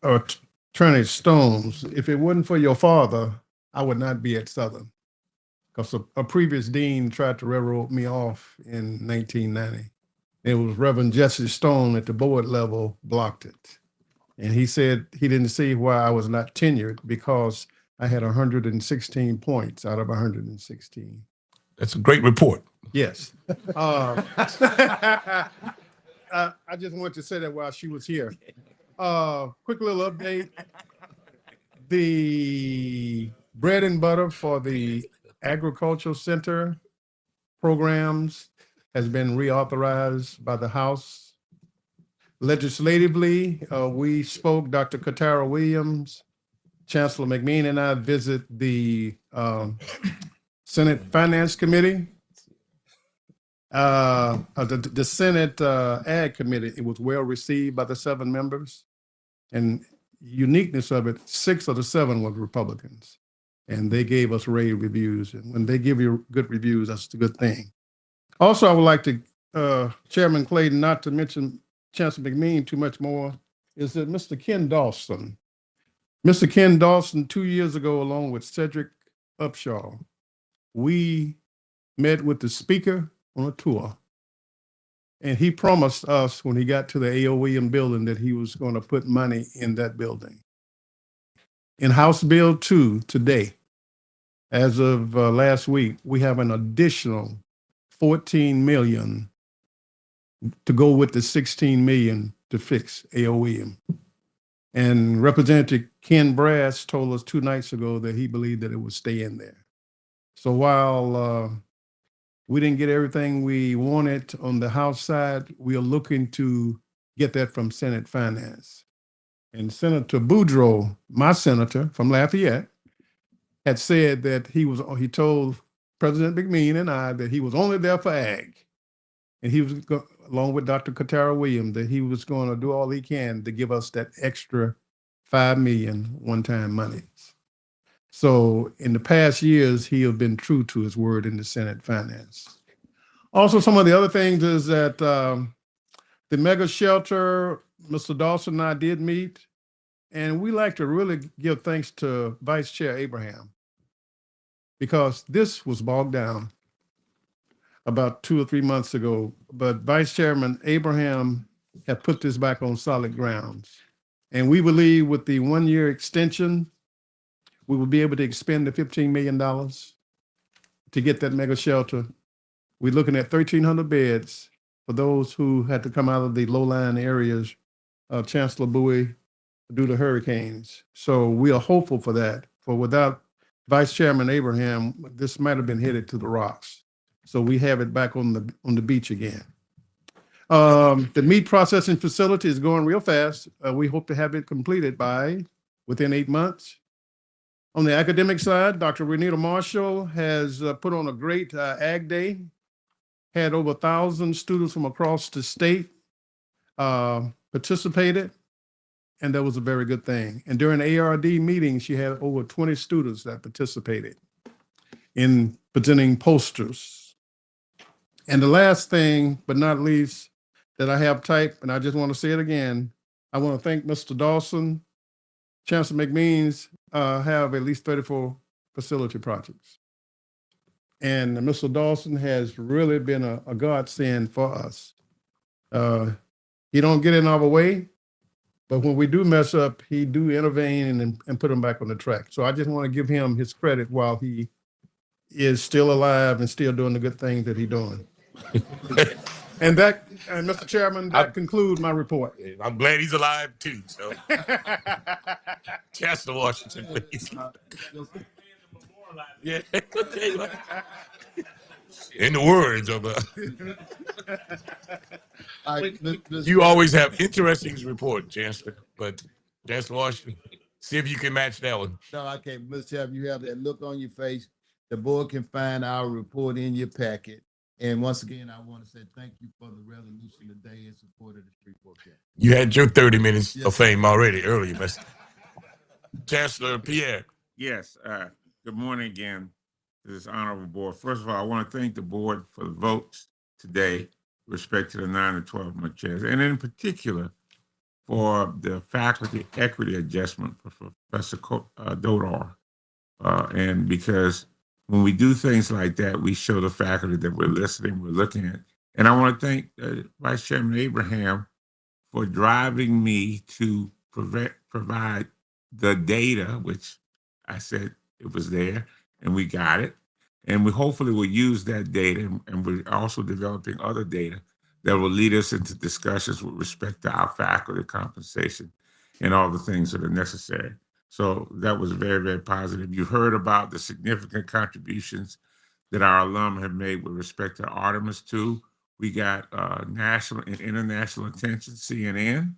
[SPEAKER 3] Attorney Stones, if it wasn't for your father, I would not be at Southern. Because a previous dean tried to railroad me off in 1990. It was Reverend Jesse Stone at the board level blocked it. And he said he didn't see why I was not tenured because I had 116 points out of 116.
[SPEAKER 1] That's a great report.
[SPEAKER 3] Yes. I just wanted to say that while she was here. Quick little update. The bread and butter for the Agricultural Center programs has been reauthorized by the House. Legislatively, we spoke, Dr. Katara Williams, Chancellor McMean, and I visit the Senate Finance Committee. The Senate Ag Committee, it was well received by the 7 members. And uniqueness of it, 6 of the 7 were Republicans. And they gave us rave reviews. And when they give you good reviews, that's a good thing. Also, I would like to, Chairman Clayton, not to mention Chancellor McMean too much more, is that Mr. Ken Dawson. Mr. Ken Dawson, 2 years ago, along with Cedric Upshaw, we met with the speaker on a tour. And he promised us when he got to the A.O. Williams building that he was going to put money in that building. In House Bill 2 today, as of last week, we have an additional 14 million to go with the 16 million to fix A.O. Williams. And Representative Ken Brass told us 2 nights ago that he believed that it would stay in there. So while we didn't get everything we wanted on the House side, we are looking to get that from Senate Finance. And Senator Boudreaux, my senator from Lafayette, had said that he told President McMean and I that he was only there for ag. And he was, along with Dr. Katara Williams, that he was going to do all he can to give us that extra $5 million one-time money. So in the past years, he has been true to his word in the Senate Finance. Also, some of the other things is that the mega shelter, Mr. Dawson and I did meet, and we like to really give thanks to Vice Chair Abraham because this was bogged down about 2 or 3 months ago, but Vice Chairman Abraham had put this back on solid grounds. And we believe with the 1-year extension, we will be able to expend the $15 million to get that mega shelter. We're looking at 1,300 beds for those who had to come out of the low-lying areas, Chancellor Bowie, due to hurricanes. So we are hopeful for that. For without Vice Chairman Abraham, this might have been headed to the rocks. So we have it back on the beach again. The meat processing facility is going real fast. We hope to have it completed within 8 months. On the academic side, Dr. Renita Marshall has put on a great Ag Day, had over 1,000 students from across the state participated, and that was a very good thing. And during the ARD meeting, she had over 20 students that participated in presenting posters. And the last thing, but not least, that I have typed, and I just want to say it again, I want to thank Mr. Dawson. Chancellor McMeans have at least 34 facility projects. And Mr. Dawson has really been a godsend for us. He don't get in our way, but when we do mess up, he do intervene and put him back on the track. So I just want to give him his credit while he is still alive and still doing the good things that he's doing. And Mr. Chairman, that concludes my report.
[SPEAKER 1] I'm glad he's alive too. So, Chancellor Washington, please. Yeah. Okay. In the words of you always have interesting report, Chancellor. But Chancellor Washington, see if you can match that one.
[SPEAKER 2] No, I can't. Mr. Chairman, you have that look on your face. The board can find our report in your packet. And once again, I want to say thank you for the resolution today in support of the Shreveport County.
[SPEAKER 1] You had your 30 minutes of fame already earlier, Mr. Chancellor Pierre.
[SPEAKER 16] Yes, good morning again to this honorable board. First of all, I want to thank the board for the votes today with respect to the 9 and 12-month chairs, and in particular for the faculty equity adjustment for Professor Dodar. And because when we do things like that, we show the faculty that we're listening, we're looking at. And I want to thank Vice Chairman Abraham for driving me to provide the data, which I said it was there, and we got it. And we hopefully will use that data, and we're also developing other data that will lead us into discussions with respect to our faculty compensation and all the things that are necessary. So that was very, very positive. You heard about the significant contributions that our alum have made with respect to Artemis 2. We got national and international attention, CNN,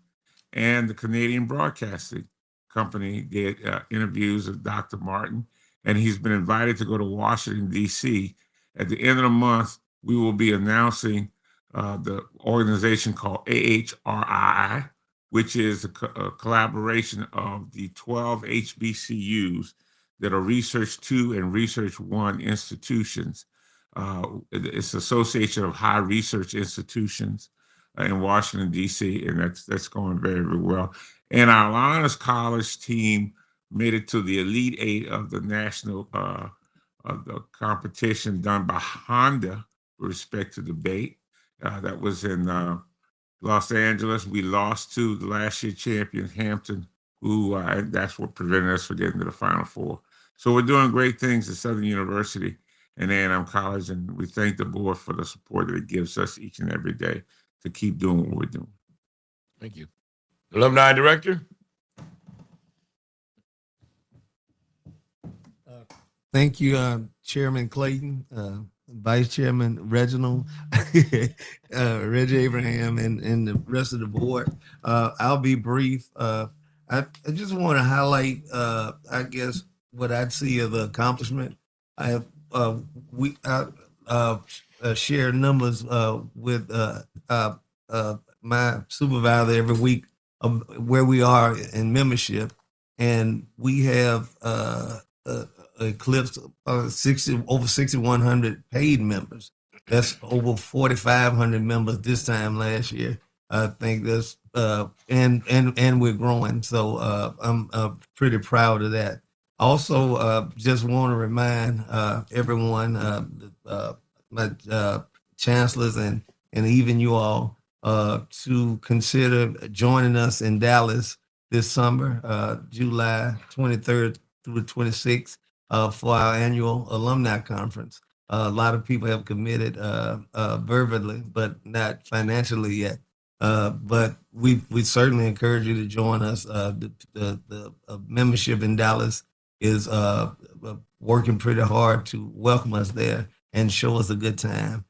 [SPEAKER 16] and the Canadian Broadcasting Company did interviews of Dr. Martin, and he's been invited to go to Washington, D.C. At the end of the month, we will be announcing the organization called AHRI, which is a collaboration of the 12 HBCUs that are Research 2 and Research 1 institutions. It's Association of High Research Institutions in Washington, D.C., and that's going very, very well. And our Honors College team made it to the Elite Eight of the national of the competition done by Honda with respect to debate. That was in Los Angeles. We lost to the last year champion Hampton, who that's what prevented us from getting to the Final Four. So we're doing great things at Southern University and A&M College, and we thank the board for the support that it gives us each and every day to keep doing what we're doing.
[SPEAKER 1] Thank you. Alumni Director.
[SPEAKER 6] Thank you, Chairman Clayton, Vice Chairman Reginald, Reggie Abraham, and the rest of the board. I'll be brief. I just want to highlight, I guess, what I'd see as an accomplishment. I have shared numbers with my supervisor every week of where we are in membership, and we have eclipsed over 6,100 paid members. That's over 4,500 members this time last year. I think that's and we're growing. So I'm pretty proud of that. Also, just want to remind everyone, my chancellors and even you all, to consider joining us in Dallas this summer, July 23rd through the 26th, for our annual alumni conference. A lot of people have committed verbally, but not financially yet. But we certainly encourage you to join us. The membership in Dallas is working pretty hard to welcome us there and show us a good time.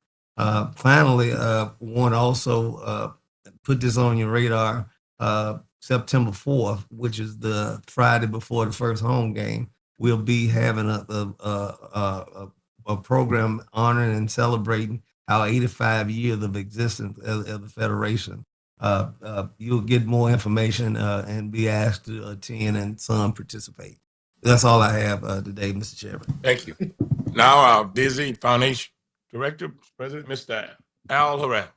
[SPEAKER 6] Finally, want to also put this on your radar. September 4th, which is the Friday before the first home game, we'll be having a program honoring and celebrating our 85 years of existence as the Federation. You'll get more information and be asked to attend and some participate. That's all I have today, Mr. Chairman.
[SPEAKER 1] Thank you. Now our Disney Foundation Director, President, Mr. Al Harrell.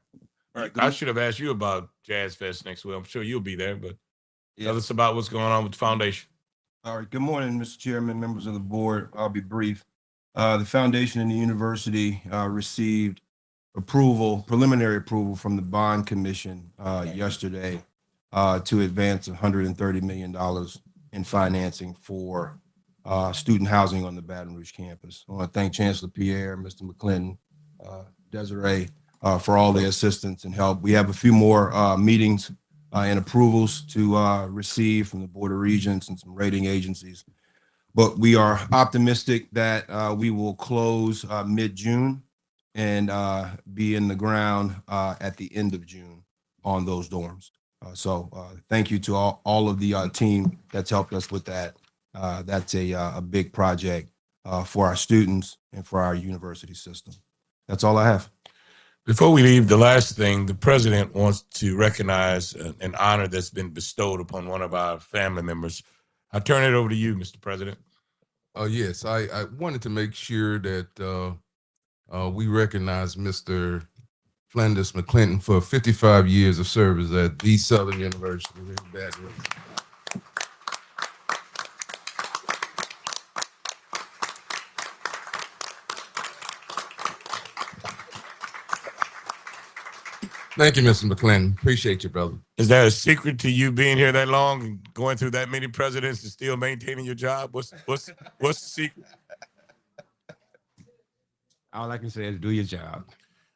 [SPEAKER 1] All right, I should have asked you about Jazz Fest next week. I'm sure you'll be there, but tell us about what's going on with the foundation.
[SPEAKER 9] All right. Good morning, Mr. Chairman, members of the board. I'll be brief. The foundation and the university received preliminary approval from the bond commission yesterday to advance $130 million in financing for student housing on the Baton Rouge campus. I want to thank Chancellor Pierre, Mr. McClinton, Desiree, for all the assistance and help. We have a few more meetings and approvals to receive from the Board of Regents and some rating agencies. But we are optimistic that we will close mid-June and be in the ground at the end of June on those dorms. So thank you to all of the team that's helped us with that. That's a big project for our students and for our university system. That's all I have.
[SPEAKER 1] Before we leave, the last thing, the president wants to recognize an honor that's been bestowed upon one of our family members. I turn it over to you, Mr. President.
[SPEAKER 12] Yes, I wanted to make sure that we recognize Mr. Flinders McClinton for 55 years of service at the Southern University. Thank you, Mr. McClinton. Appreciate you, brother.
[SPEAKER 1] Is there a secret to you being here that long and going through that many presidents and still maintaining your job? What's the secret?
[SPEAKER 14] All I can say is do your job.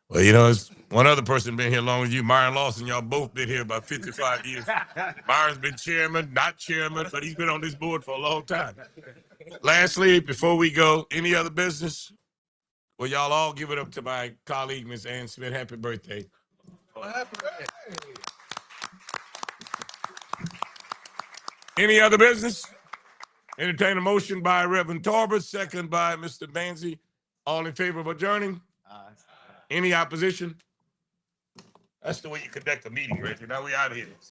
[SPEAKER 1] Well, you know, it's one other person been here longer than you, Myron Lawson. Y'all both been here about 55 years. Myron's been chairman, not chairman, but he's been on this board for a long time. Lastly, before we go, any other business? Well, y'all all give it up to my colleague, Ms. Ann Smith. Happy birthday. Any other business? Entertain a motion by Reverend Tarbert, second by Mr. Banzi. All in favor of adjourning? Any opposition? That's the way you conduct a meeting, Reggie. Now we out of here.